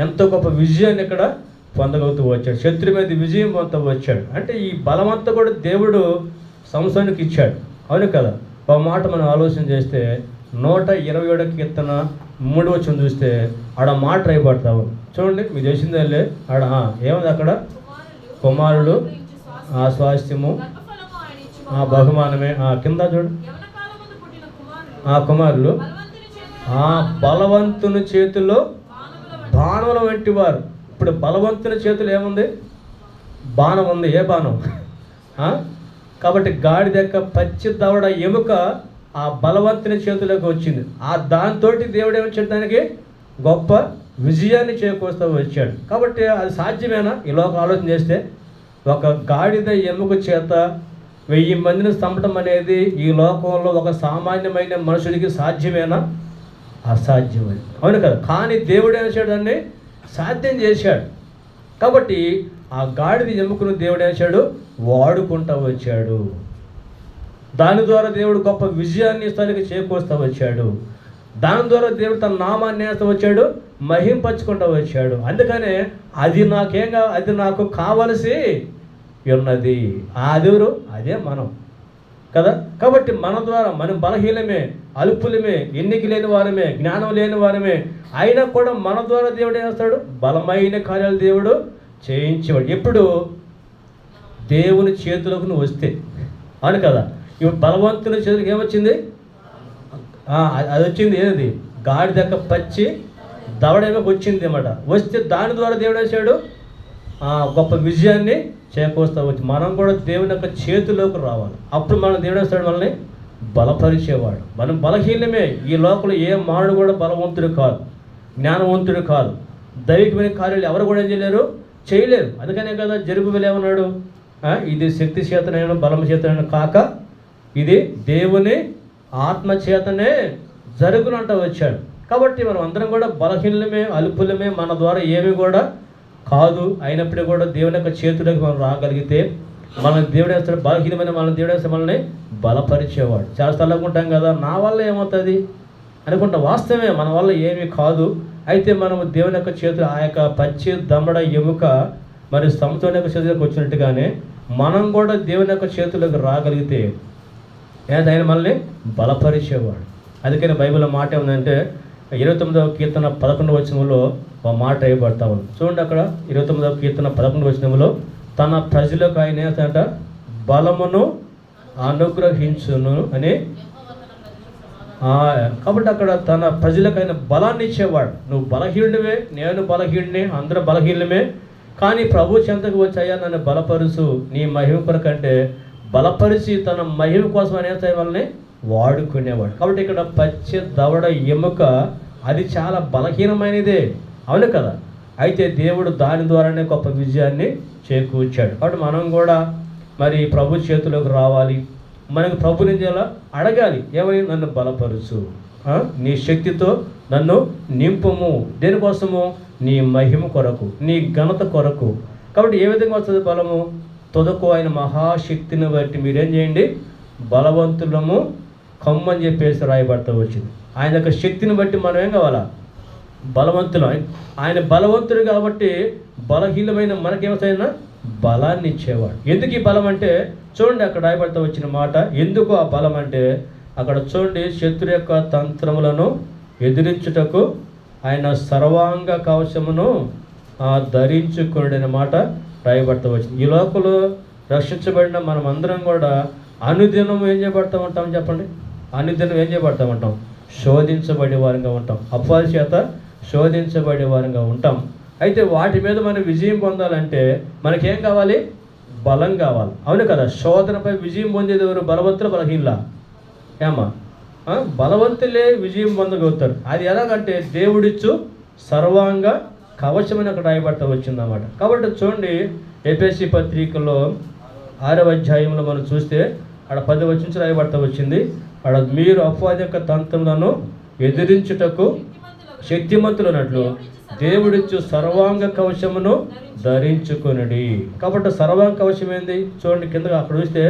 ఎంతో గొప్ప విజయాన్ని ఇక్కడ పొందగలుగుతూ వచ్చాడు. శత్రు మీద విజయం పొందుతూ వచ్చాడు. అంటే ఈ బలమంతా కూడా దేవుడు సంసోనుకి ఇచ్చాడు. అవును కదా? ఒక మాట మనం ఆలోచన చేస్తే 127వ కీర్తన 3వ వచనం చూస్తే ఆడ మాట రాయబడతావు. చూడండి, మీకు తెలిసిందే ఆడ ఏముంది అక్కడ, కుమారులు స్వాస్థ్యము బహుమానమే. కింద చూడు, కుమారులు బలవంతుని చేతుల్లో బాణముల వంటి వారు. ఇప్పుడు బలవంతుని చేతులు ఏముంది? బాణం ఉంది. ఏ బాణం? కాబట్టి గాడిద యొక్క పచ్చి దవడ ఎముక ఆ బలవంతుని చేతులకు వచ్చింది. దాంతో దేవుడు ఏమొచ్చాడు, దానికి గొప్ప విజయాన్ని చేకూరుస్తూ వచ్చాడు. కాబట్టి అది సాధ్యమేనా? ఈ లోకం ఆలోచన చేస్తే ఒక గాడిద ఎముక చేత 1000 మందిని చంపడం అనేది ఈ లోకంలో ఒక సామాన్యమైన మనుషుడికి సాధ్యమేనా? అసాధ్యమే. అవును కదా? కానీ దేవుడు ఏం చేశాడు, దాన్ని సాధ్యం చేశాడు. కాబట్టి ఆ గాడిద ఎముకను దేవుడు ఏం చేశాడు, వాడుకుంటూ వచ్చాడు. దాని ద్వారా దేవుడు గొప్ప విజయాన్ని స్థాయికి చేకూరుస్తూ వచ్చాడు. దాని ద్వారా దేవుడు తన నామాన్ని వేస్తూ వచ్చాడు, మహింపరచుకుంటూ వచ్చాడు. అందుకనే అది నాకు కావలసి ఉన్నది. అదెవరు? అదే మనం కదా. కాబట్టి మన ద్వారా మనం బలహీనమే, అల్పులమే, ఎన్నిక లేని వారమే, జ్ఞానం లేని వారమే, అయినా కూడా మన ద్వారా దేవుడు ఏం చేస్తాడు, బలమైన కార్యాలు దేవుడు చేయించేవాడు. ఎప్పుడు? దేవుని చేతులకు నువ్వు వస్తే. అవును కదా? ఇప్పుడు బలవంతుని చేతులకు ఏమొచ్చింది? అది వచ్చింది. ఏది? గాడిద యొక్క పచ్చి దవడ ఏమో వచ్చింది అన్నమాట. వస్తే దాని ద్వారా దేవుడు వేసాడు, గొప్ప విజయాన్ని చేకూర్చవచ్చు. మనం కూడా దేవుని యొక్క చేతిలోకి రావాలి. అప్పుడు మనం దేవుడు వస్తాడు మనల్ని బలపరిచేవాడు. మనం బలహీనమే. ఈ లోకంలో ఏ మానవుడు కూడా బలవంతుడు కాదు, జ్ఞానవంతుడు కాదు. దైవికమైన కార్యాలు ఎవరు కూడా ఏం చేయలేరు. అందుకనే కదా జెరుబ్బయలు ఏమన్నాడు, ఇది శక్తి చేతనైన బలం చేతనైన కాక ఇది దేవుని ఆత్మ చేతనే జరుగునంట వచ్చాడు. కాబట్టి మనం అందరం కూడా బలహీనమే, అల్పులమే, మన ద్వారా ఏమి కూడా కాదు. అయినప్పటికీ కూడా దేవుని యొక్క చేతులకు మనం రాగలిగితే మన దేవుడు వేస్తాడు. బలహీనమైన మన దేవుడు వేస్తే మనల్ని బలపరిచేవాడు. చాలా స్థలం అనుకుంటాం కదా, నా వల్ల ఏమవుతుంది అనుకుంటాం. వాస్తవమే, మన వల్ల ఏమీ కాదు. అయితే మనము దేవుని యొక్క చేతులు, ఆ యొక్క పచ్చి దమ్మడ ఎముక మరి సమతోని యొక్క చేతులకు వచ్చినట్టుగానే మనం కూడా దేవుని యొక్క చేతులకు రాగలిగితే ఆయన మనల్ని బలపరిచేవాడు. అందుకని బైబిల్లో మాట ఏముందంటే 29వ కీర్తన 11వ వచనంలో ఒక మాట వేయబడతా ఉంది. చూడండి, అక్కడ 29వ కీర్తన 11వ వచనంలో తన ప్రజలకు ఆయన ఏంటంట బలమును అనుగ్రహించును అని. కాబట్టి అక్కడ తన ప్రజలకు ఆయన బలాన్ని ఇచ్చేవాడు. నువ్వు బలహీనుడివే, నేను బలహీనుడిని, అందరూ బలహీనమే, కానీ ప్రభు చెంతకు వచ్చాయా నన్ను బలపరుచు నీ మహిమ కొరకంటే బలపరిచి తన మహిమ కోసం అనేసి వాళ్ళని వాడుకునేవాడు. కాబట్టి ఇక్కడ పచ్చి దవడ ఎముక అది చాలా బలహీనమైనదే, అవును కదా. అయితే దేవుడు దాని ద్వారానే గొప్ప విజయాన్ని చేకూర్చాడు. కాబట్టి మనం కూడా మరి ప్రభు చేతిలోకి రావాలి. మనకు ప్రభు నుంచి ఎలా అడగాలి, ఏమని? నన్ను బలపరుచు, నీ శక్తితో నన్ను నింపుము. దేనికోసము? నీ మహిమ కొరకు, నీ ఘనత కొరకు. కాబట్టి ఏ విధంగా వస్తుంది బలము? తొదకు ఆయన మహాశక్తిని బట్టి మీరేం చేయండి, బలవంతులము కమ్మని చెప్పేసి రాయబడతా వచ్చింది. ఆయన యొక్క శక్తిని బట్టి మనం ఏం కావాలా? బలవంతులు. ఆయన బలవంతుడు కాబట్టి బలహీనమైన మనకేమైనా బలాన్ని ఇచ్చేవాడు. ఎందుకు ఈ బలం అంటే చూడండి, అక్కడ రాయబడతా వచ్చిన మాట. ఎందుకు ఆ బలం అంటే అక్కడ చూడండి, శత్రు యొక్క తంత్రములను ఎదిరించుటకు ఆయన సర్వాంగ కవచమును ధరించుకునే మాట రాయబడతా వచ్చింది. ఈ లోకంలో రక్షించబడిన మనం అందరం కూడా అనుదినం ఏం చేయబడతా ఉంటాం చెప్పండి? అనుదినం ఏం చేయబడతా ఉంటాం? శోధించబడే వారంగా ఉంటాం. అపవాది చేత శోధించబడే వారంగా ఉంటాం. అయితే వాటి మీద మనం విజయం పొందాలంటే మనకేం కావాలి? బలం కావాలి, అవును కదా. శోధనపై విజయం పొందేది ఎవరు? బలవంతులు, బలహీనలా? ఏమా? బలవంతులే విజయం పొందగలుగుతారు. అది ఎలాగంటే దేవుడిచ్చు సర్వాంగ కవచమని అక్కడ రాయబడతా వచ్చిందన్నమాట. కాబట్టి చూడండి, ఎఫెసీ పత్రికలో 6వ అధ్యాయంలో మనం చూస్తే అక్కడ 10వ వచనం నుంచి రాయబడతా వచ్చింది. అక్కడ మీరు అపవాది యొక్క తంత్రములను ఎదిరించుటకు శక్తిమంతులన్నట్లు దేవుడిచ్చు సర్వాంగ కవచమును ధరించుకొనుడి. కాబట్టి సర్వాంగ కవచం ఏంది? చూడండి కిందగా అక్కడ చూస్తే,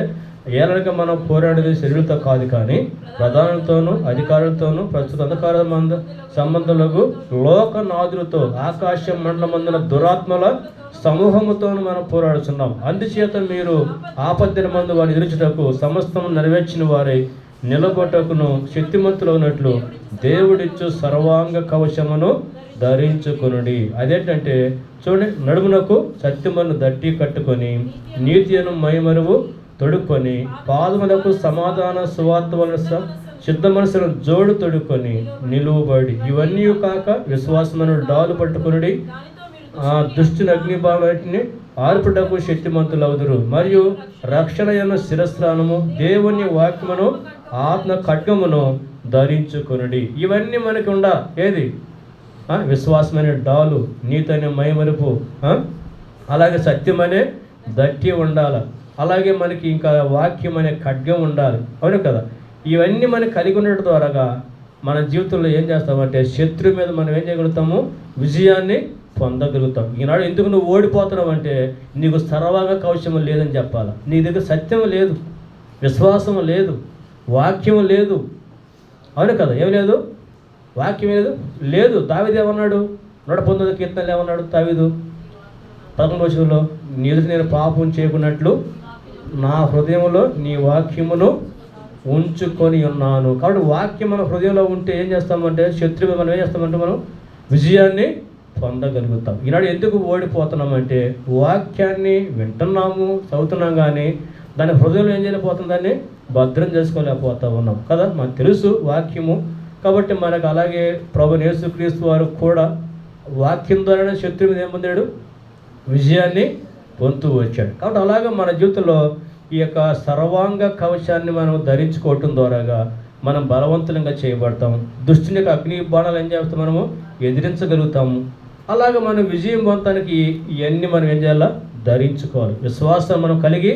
ఏలనగా మనం పోరాడేది శరీరంతో కాదు కానీ ప్రధానులతోనూ అధికారులతోనూ ప్రస్తుత అంధకార సంబంధులకు లోకనాథులతో ఆకాశ మండలమందున దురాత్మల సమూహముతోనూ మనం పోరాడుతున్నాం. అందుచేత మీరు ఆపత్తిన మందు వారిని ఎదుర్చుటకు సమస్తము నెరవేర్చిన వారై నిలబొట్టకును శక్తిమంతులు ఉన్నట్లు దేవుడిచ్చు సర్వాంగ కవచమును ధరించుకొనుడి. అదేంటంటే చూడండి, నడుమునకు సత్యమును దట్టి కట్టుకొని నీతిను మైమరువు తొడుక్కొని పాదములకు సమాధాన సువార్త వలన సిద్ధ మనసులను జోడు తొడుక్కొని నిలువబడి ఇవన్నీ కాక విశ్వాసమును డాలు పట్టుకొనుడి. దుష్టుని అగ్నిభావాన్ని ఆర్పుటకు శక్తిమంతులవుదురు. మరియు రక్షణ అయిన శిరస్త్రానము దేవుని వాక్యమును ఆత్మ ఖడ్గమును ధరించుకొనుడి. ఇవన్నీ మనకి ఏది? విశ్వాసమనే డాలు, నీతనే మైమరుపు, అలాగే సత్యమనే దట్టి ఉండాలి, అలాగే మనకి ఇంకా వాక్యం అనే ఖడ్గం ఉండాలి, అవును కదా. ఇవన్నీ మనం కలిగి ఉండటం ద్వారాగా మన జీవితంలో ఏం చేస్తామంటే శత్రువు మీద మనం ఏం చేయగలుగుతాము? విజయాన్ని పొందగలుగుతాం. ఈనాడు ఎందుకు నువ్వు ఓడిపోతున్నావు అంటే నీకు సర్వాంగ కవచం లేదని చెప్పాలి. నీ దగ్గర సత్యం లేదు, విశ్వాసం లేదు, వాక్యం లేదు, అవును కదా. ఏం లేదు? వాక్యం లేదు. దావీదు ఏమన్నాడు? 119వ కీర్తనలో ఏమన్నాడు దావీదు? 11వ వచనంలో, నీ ఎదుట నేను పాపం చేయకున్నట్లు నా హృదయంలో నీ వాక్యమును ఉంచుకొని ఉన్నాను. కాబట్టి వాక్యం మన హృదయంలో ఉంటే ఏం చేస్తామంటే శత్రువు మనం ఏం చేస్తామంటే మనం విజయాన్ని పొందగలుగుతాం. ఈనాడు ఎందుకు ఓడిపోతున్నామంటే వాక్యాన్ని వింటున్నాము, చదువుతున్నాం, కానీ దాని హృదయంలో ఏం చేయలేకపోతుంది, దాన్ని భద్రం చేసుకోలేకపోతా ఉన్నాం కదా. మనకు తెలుసు వాక్యము. కాబట్టి మనకు అలాగే ప్రభువు యేసుక్రీస్తు వారు కూడా వాక్యం ద్వారానే శత్రువు మీద ఏం పొందాడు? విజయాన్ని పొందుతూ వచ్చాడు. కాబట్టి అలాగే మన జీవితంలో ఈ యొక్క సర్వాంగ కవచాన్ని మనం ధరించుకోవటం ద్వారాగా మనం బలవంతులంగా చేయబడతాం. దుష్టుని యొక్క అగ్ని బాణాలు ఏం చేస్తాం, మనము ఎదిరించగలుగుతాము. అలాగే మనం విజయం పొందడానికి ఇవన్నీ మనం ఏం చేయాలా, ధరించుకోవాలి. విశ్వాసం మనం కలిగి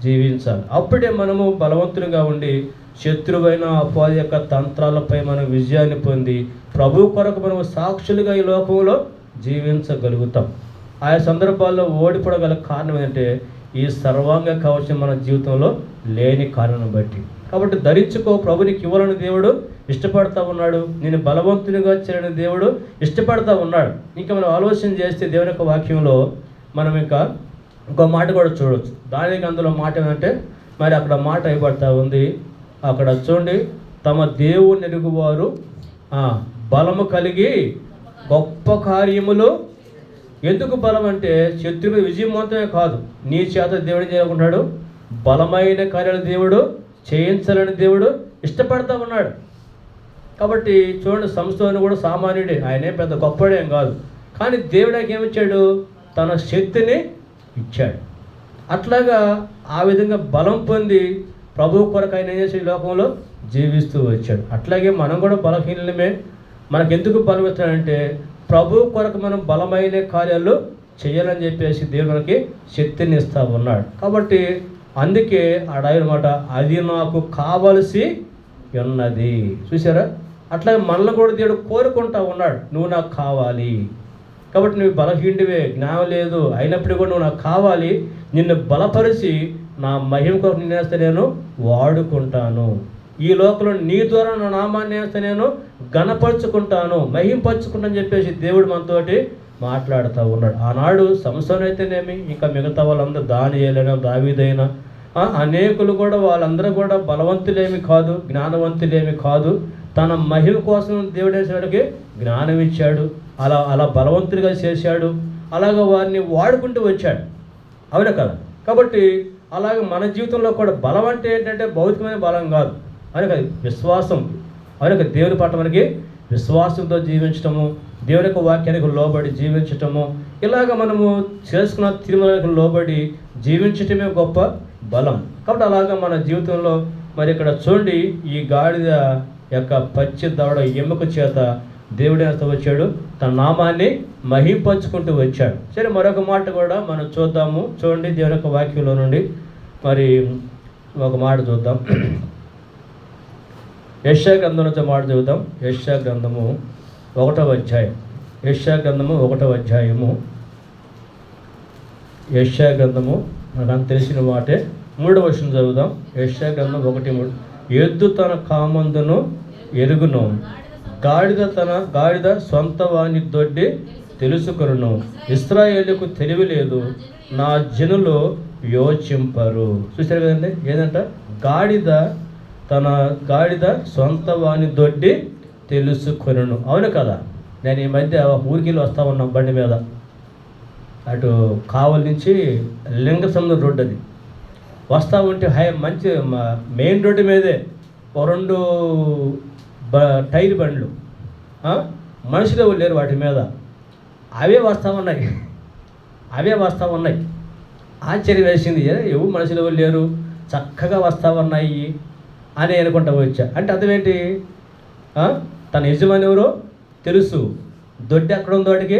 జీవించాలి. అప్పుడే మనము బలవంతులుగా ఉండి శత్రువైన అపవాది యొక్క తంత్రాలపై మనం విజయాన్ని పొంది ప్రభు కొరకు మనం సాక్షులుగా ఈ లోకంలో జీవించగలుగుతాం. ఆయా సందర్భాల్లో ఓడిపడగల కారణం ఏంటంటే ఈ సర్వాంగ కవచం మన జీవితంలో లేని కారణం బట్టి. కాబట్టి ధరించుకో, ప్రభునికి ఇవ్వాలని దేవుడు ఇష్టపడతా ఉన్నాడు. నేను బలవంతునిగా చేయాలని దేవుడు ఇష్టపడతా ఉన్నాడు. ఇంకా మనం ఆలోచన చేస్తే దేవుని యొక్క వాక్యంలో మనం ఇంకా ఇంకో మాట కూడా చూడవచ్చు. దానికి అందులో మాట ఏంటంటే, మరి అక్కడ మాట ఇవ్వబడతా ఉంది. అక్కడ చూడండి, తమ దేవుని ఎరుగువారు బలము కలిగి గొప్ప కార్యములు. ఎందుకు బలం అంటే శత్రువు విజయవంతమే కాదు, నీ చేత దేవుడు చేయకుంటాడు, బలమైన కార్యాలు దేవుడు చేయించాలని దేవుడు ఇష్టపడతా ఉన్నాడు. కాబట్టి చూడండి, సంస్థను కూడా సామాన్యుడే, ఆయనే పెద్ద గొప్పడేం కాదు. కానీ దేవుడికి ఏమిచ్చాడు, తన శక్తిని ఇచ్చాడు. అట్లాగా ఆ విధంగా బలం పొంది ప్రభు కొరకు ఆయన ఏం చేసి ఈ లోకంలో జీవిస్తూ వచ్చాడు. అట్లాగే మనం కూడా బలహీనమే. మనకెందుకు బలం ఇస్తాడంటే ప్రభు కొరకు మనం బలమైన కార్యాలు చేయాలని చెప్పేసి దేవుడు మనకి శక్తిని ఇస్తా ఉన్నాడు. కాబట్టి అందుకే ఆడమాట, అది నాకు కావలసి ఉన్నది. చూసారా, అట్లాగే మనల్ని కూడా దేవుడు కోరుకుంటా ఉన్నాడు, నువ్వు నాకు కావాలి. కాబట్టి నువ్వు బలహీనుడివే, జ్ఞానం లేదు, అయినప్పుడు కూడా నువ్వు నాకు కావాలి, నిన్ను బలపరిచి నా మహిమ కొరకు నిన్ను వేస్తే నేను వాడుకుంటాను. ఈ లోకంలో నీ ద్వారా నా నామాన్ని వేస్తే నేను ఘనపరుచుకుంటాను, మహింపరుచుకుంటాను చెప్పేసి దేవుడు మనతోటి మాట్లాడుతూ ఉన్నాడు. ఆనాడు సంసోను అయితేనేమి, ఇంకా మిగతా వాళ్ళందరూ దానియేలైనా దావీదైనా అనేకులు కూడా, వాళ్ళందరూ కూడా బలవంతులేమి కాదు, జ్ఞానవంతులేమి కాదు. తన మహిమ కోసం దేవుడు వేసేవాడికి జ్ఞానం ఇచ్చాడు, అలా బలవంతుడిగా చేశాడు. అలాగ వారిని వాడుకుంటూ వచ్చాడు. అవునా కదా? కాబట్టి అలాగే మన జీవితంలో కూడా బలం అంటే ఏంటంటే భౌతికమైన బలం కాదు, అవునా, విశ్వాసం. అవునా, దేవుని పట్ల మనకి విశ్వాసంతో జీవించటము, దేవుని యొక్క వాక్యానికి లోబడి జీవించటము, ఇలాగ మనము చేసుకున్న తిరుమలకు లోబడి జీవించటమే గొప్ప బలం. కాబట్టి అలాగా మన జీవితంలో మరి ఇక్కడ చూడండి, ఈ గాడిద యొక్క పచ్చి దవడ ఎముక చేత దేవుడు ఎంత వచ్చాడు, తన నామాన్ని మహింపరుచుకుంటూ వచ్చాడు. సరే, మరొక మాట కూడా మనం చూద్దాము. చూడండి, దేవుని యొక్క వాక్యంలో నుండి మరి ఒక మాట చూద్దాం. యెషయా గ్రంథం నుంచి మాట చూద్దాం. యెషయా గ్రంథము 1వ అధ్యాయం. యెషయా గ్రంథము 1వ అధ్యాయము. యెషయా గ్రంథము మనకు తెలిసిన మాటే. 3వ వచనం చదువుదాం. యెషయా గ్రంథం 1:3. ఎద్దు తన కామందును ఎరుగును, గాడిద సొంత వాని దొడ్డి తెలుసుకొనును. ఇశ్రాయేలుకు తెలివి లేదు, నా జనులు యోచింపరు. చూసారు కదండి, ఏదంట, గాడిద సొంత వాని దొడ్డి తెలుసుకొనును. అవును కదా? నేను ఈ మధ్య ఊరికి వస్తూ ఉన్నాం బండి మీద, అటు కావలి నుంచి లింగసముద్రం రోడ్డు, అది వస్తూ ఉంటే మంచి మెయిన్ రోడ్డు మీదే 2 టైర్ బండ్లు, మనుషులు ఎవరు లేరు వాటి మీద, అవే వస్తూ ఉన్నాయి. ఆశ్చర్యం వేసింది, ఎవరు మనుషులు ఎవరు లేరు, చక్కగా వస్తూ ఉన్నాయి అని అనుకుంటా వచ్చా. అంటే అర్థమేంటి, తన యజమాని ఎవరో తెలుసు, దొడ్డి ఎక్కడ ఉందో వాడికి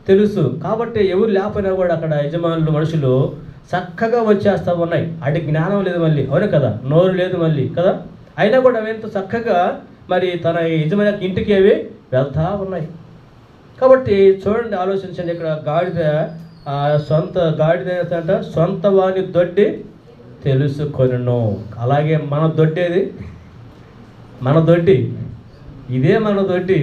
తెలుసు. కాబట్టి ఎవరు లేకపోయినా కూడా అక్కడ యజమానులు మనుషులు చక్కగా వచ్చేస్తూ ఉన్నాయి. వాడికి జ్ఞానం లేదు మళ్ళీ, అవును కదా, నోరు లేదు మళ్ళీ కదా, అయినా కూడా అవి ఎంతో చక్కగా మరి తన యజమాని ఇంటికి అవి వెళ్తూ ఉన్నాయి. కాబట్టి చూడండి, ఆలోచించండి, ఇక్కడ గాడిద అంటే సొంత వాని దొడ్డి తెలుసుకొనును. అలాగే మన దొడ్డేది, మన దొడ్డి ఇదే, మన దొడ్డి.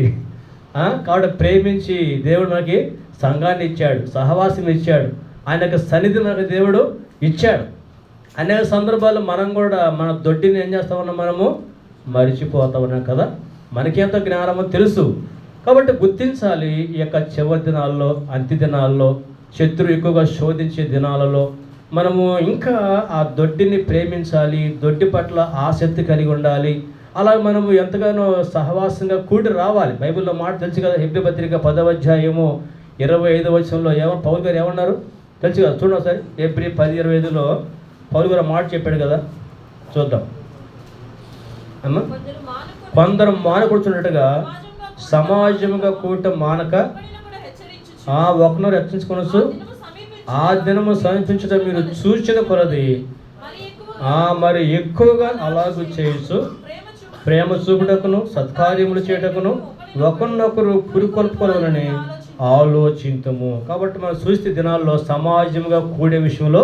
కాబట్టి ప్రేమించి దేవుడు మనకి సంఘాన్ని ఇచ్చాడు, సహవాసం ఇచ్చాడు, ఆయనకు సన్నిధి మనకు దేవుడు ఇచ్చాడు. అనేక సందర్భాల్లో మనం కూడా మన దొడ్డిని ఏం చేస్తా ఉన్నాం, మనము మరిచిపోతా ఉన్నాం కదా. మనకెంతో జ్ఞానమో తెలుసు. కాబట్టి గుర్తించాలి, ఈ యొక్క చివరి దినాల్లో, అంత్య దినాల్లో, శత్రువు ఎక్కువగా శోధించే దినాలలో మనము ఇంకా ఆ దొడ్డిని ప్రేమించాలి, దొడ్డి పట్ల ఆసక్తి కలిగి ఉండాలి. అలా మనము ఎంతగానో సహవాసంగా కూడి రావాలి. బైబిల్లో మాట తెలుసు కదా, హెబ్రీ పత్రిక 10వ అధ్యాయము 25వ వచనంలో పౌలు గారు ఏమన్నారు, తెలుసు కదా, చూడండి ఒకసారి ఏప్రిల్ 10:25 పౌలు గారు మాట చెప్పాడు కదా, చూద్దాం అమ్మా. కొందరు మానకూర్చున్నట్టుగా సమాజముగా కూట మానక ఒకరినొకరు హెచ్చరించుకొనొచ్చు, ఆ దినము సమీపించడం మీరు చూచిన కొలది మరి ఎక్కువగా అలాగూ చేయొచ్చు, ప్రేమ చూపుటకును సత్కార్యములు చేయటకును ఒకరినొకరు పురికొల్పుకోవాలని ఆలోచించము. కాబట్టి మనం చూస్తే దినాల్లో సమాజంగా కూడే విషయంలో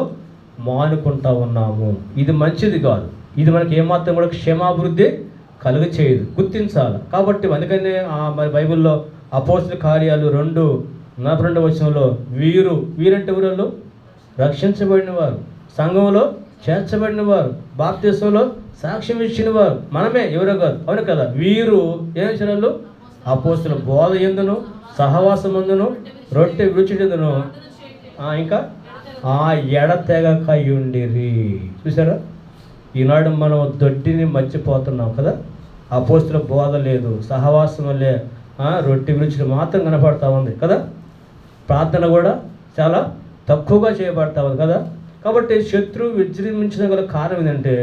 మానుకుంటా ఉన్నాము. ఇది మంచిది కాదు. ఇది మనకి ఏమాత్రం కూడా క్షేమాభివృద్ధి కలుగ చేయదు, గుర్తించాలి. కాబట్టి అందుకనే మరి బైబిల్లో అపోస్తల కార్యాలు 2:42 వీరంటే ఎవరు? రక్షించబడిన వారు, సంఘంలో చేర్చబడిన వారు, బాప్తిస్మంలో సాక్ష్యం ఇచ్చిన వారు, మనమే, ఎవరో కాదు. అవును కదా. వీరు ఏం చేయాలి? అపోస్తల బోధ ఎందును, సహవాసమందును, రొట్టె విరుచుటెందును, ఇంకా ఎడతెగక ఉండిరి. చూసారా, ఈనాడు మనం దొడ్డిని మర్చిపోతున్నాం కదా. అపోస్తల బోధ లేదు, సహవాసం లే, రొట్టె విరుచుట మాత్రం కనపడతా ఉంది కదా. ప్రార్థన కూడా చాలా తక్కువగా చేయబడతా ఉంది కదా. కాబట్టి శత్రువు విజృంభించడం గల కారణం ఏంటంటే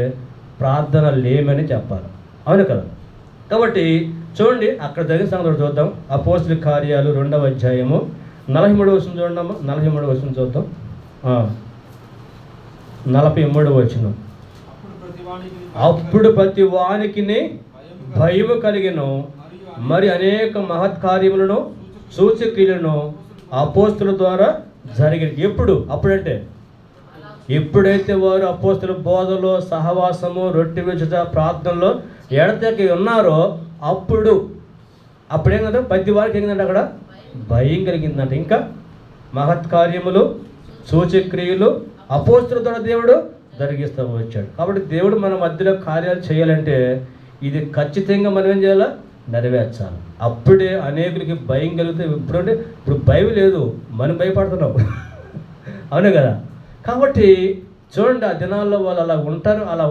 ప్రార్థన లేమని చెప్పాలి. అవును కదా. కాబట్టి చూడండి, అక్కడ జరిగిన సంగతి చూద్దాం. అపోస్తల కార్యాలు 2వ అధ్యాయము 43వ వచనం చూడండి. 43వ వచనం చూద్దాం. 43వ వచనం. అప్పుడు ప్రతి వానికి భయము కలిగెను, మరి అనేక మహత్కార్యములను సూచక్రియలను అపోస్తల ద్వారా జరిగింది. అప్పుడంటే ఎప్పుడైతే వారు అపోస్తల బోధలో, సహవాసము, రొట్టె విరుచుట, ప్రార్థనలో ఎడతెగక ఉన్నారో అప్పుడేం కదా, ప్రతి వారికి ఏంటంటే అక్కడ భయం కలిగిందంట. ఇంకా మహత్కార్యములు, సూచక్రియలు అపోస్తల ద్వారా దేవుడు జరిగిస్తూ వచ్చాడు. కాబట్టి దేవుడు మన మధ్యలో కార్యాలు చేయాలంటే ఇది ఖచ్చితంగా మనం ఏం చేయాలా? నెరవేర్చాలి. అప్పుడే అనేకులకి భయం కలిగితే. ఇప్పుడు భయం లేదు, మనం భయపడుతున్నాం. అవును కదా. కాబట్టి చూడండి, ఆ దినాల్లో వాళ్ళు అలా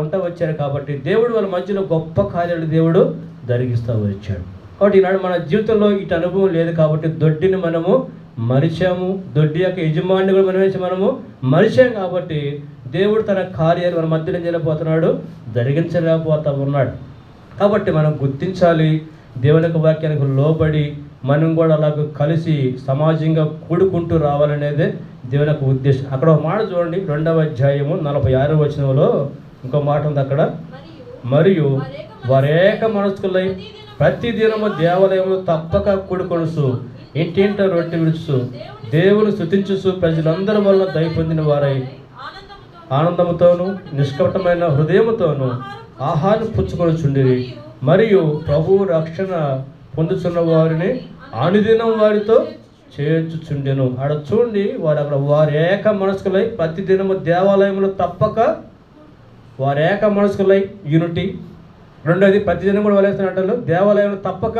ఉంటా వచ్చారు. కాబట్టి దేవుడు వాళ్ళ మధ్యలో గొప్ప కార్యాలు దేవుడు జరిగిస్తూ వచ్చాడు. కాబట్టి ఈనాడు మన జీవితంలో ఇటు అనుభవం లేదు కాబట్టి దొడ్డిని మనము మరిచాము. దొడ్డి యొక్క యజమాని కూడా మనము మరిచాము. కాబట్టి దేవుడు తన కార్యాలు మన మధ్యలో చేయలేకపోతున్నాడు, జరిగించలేకపోతా ఉన్నాడు. కాబట్టి మనం గుర్తించాలి, దేవుని యొక్క వాక్యానికి లోబడి మనం కూడా అలాగ కలిసి సమాజంగా కూడుకుంటూ రావాలనేదే దేవుని యొక్క ఉద్దేశం. అక్కడ ఒక మాట చూడండి, 2వ అధ్యాయము 46వ వచనంలో ఇంకో మాట ఉంది అక్కడ. మరియు వారేక మనస్కులై ప్రతి దినము దేవాలయంలో తప్పక కూడుకొనుచు, ఇంటింట రొట్టె విరుచు, దేవుని స్తుతించుచు, ప్రజలందరి వల్ల దయ పొందిన వారై ఆనందముతోనూ నిష్కపటమైన హృదయముతోనూ ఆహారం పుచ్చుకొనుచుండిరి. మరియు ప్రభువు రక్షణ పొందుతున్న వారిని అనుదినం వారితో చేర్చుచుండెను. ఆడ చూడండి, వారు ఏక మనస్కులై ప్రతి దినము దేవాలయంలో తప్పక వారు ఏక మనస్కులై యూనిటీ. రెండోది, ప్రతి దినం కూడా వాళ్ళేస్తున్నట్టు దేవాలయంలో తప్పక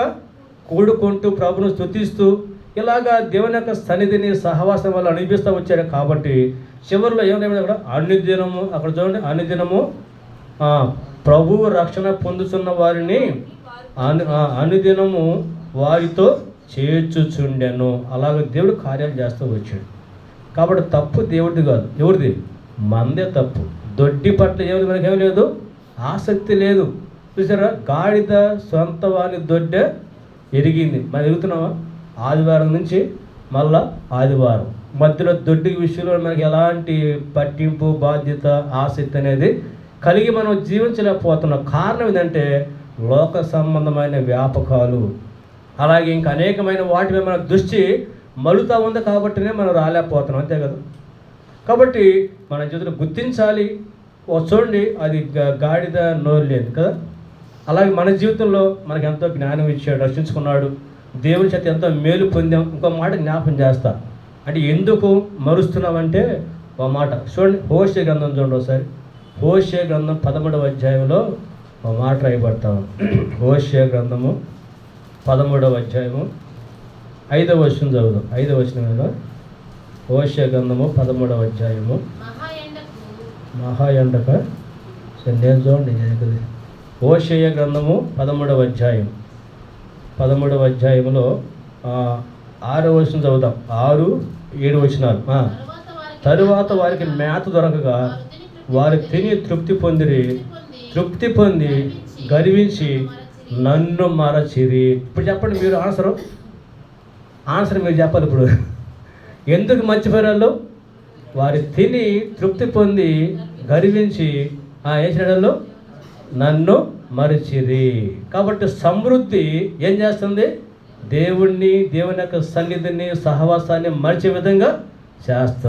కూడుకుంటూ ప్రభును స్తుతిస్తూ ఇలాగా దేవుని యొక్క సన్నిధిని, సహవాసం వల్ల అనిపిస్తూ వచ్చారు. కాబట్టి చివరిలో ఏమైనా అక్కడ అనుదినము, అక్కడ చూడండి, అనుదినము ప్రభువు రక్షణ పొందుతున్న వారిని అనుదినము వారితో చేర్చుచుండెను. అలాగే దేవుడు కార్యాలు చేస్తూ వచ్చాడు. కాబట్టి తప్పు దేవుడిది కాదు, ఎవరిది? మందే తప్పు. దొడ్డి పట్ల ఏమిటి? మనకేం లేదు, ఆసక్తి లేదు. చూసారా, గాడిద సొంత వాని దొడ్డె ఎరిగింది. మనం ఎరుగుతున్నావా? ఆదివారం నుంచి మళ్ళా ఆదివారం మధ్యలో దొడ్డి విషయంలో మనకి ఎలాంటి పట్టింపు, బాధ్యత, ఆసక్తి అనేది కలిగి మనం జీవించలేకపోతున్నాం. కారణం ఏంటంటే లోక సంబంధమైన వ్యాపకాలు, అలాగే ఇంకా అనేకమైన వాటి మీద మన దృష్టి మలుతా ఉంది. కాబట్టినే మనం రాలేకపోతున్నాం, అంతే కదా. కాబట్టి మన జీవితంలో గుర్తించాలి. చూడండి, అది గాడిద నోరు లేదు కదా. అలాగే మన జీవితంలో మనకి ఎంతో జ్ఞానం ఇచ్చాడు, రక్షించుకున్నాడు, దేవుని చేత ఎంతో మేలు పొందాం. ఇంకో మాట జ్ఞాపం చేస్తా, అంటే ఎందుకు మరుస్తున్నామంటే ఒక మాట చూడండి. హోషే గ్రంథం చూడండి ఒకసారి. హోషే గ్రంథం 13వ అధ్యాయంలో ఒక మాట రాయబడతాము. హోషే గ్రంథము 13వ అధ్యాయము 5వ వచనం చదువుదాం. 5వ వచనం. హోషే గ్రంథము 13వ అధ్యాయము. మహా ఎండక నేను చూడండి. హోషేయ గ్రంథము 13వ అధ్యాయం 13వ అధ్యాయంలో 6వ వచనం చదువుతాం. 6, 7 వచనాలు. తరువాత వారికి మేత దొరకగా వారు తిని తృప్తి పొంది గర్వించి నన్ను మరచిరి. ఇప్పుడు చెప్పండి మీరు ఆన్సర్ మీరు చెప్పాలి ఇప్పుడు. ఎందుకు మర్చిపోయారు వాళ్ళు? వారు తిని తృప్తి పొంది గర్వించి ఏం చేయడంలో నన్ను మరచిరి. కాబట్టి సమృద్ధి ఏం చేస్తుంది? దేవుని యొక్క సన్నిధిని, సహవాసాన్ని మరిచే విధంగా చేస్తుంది.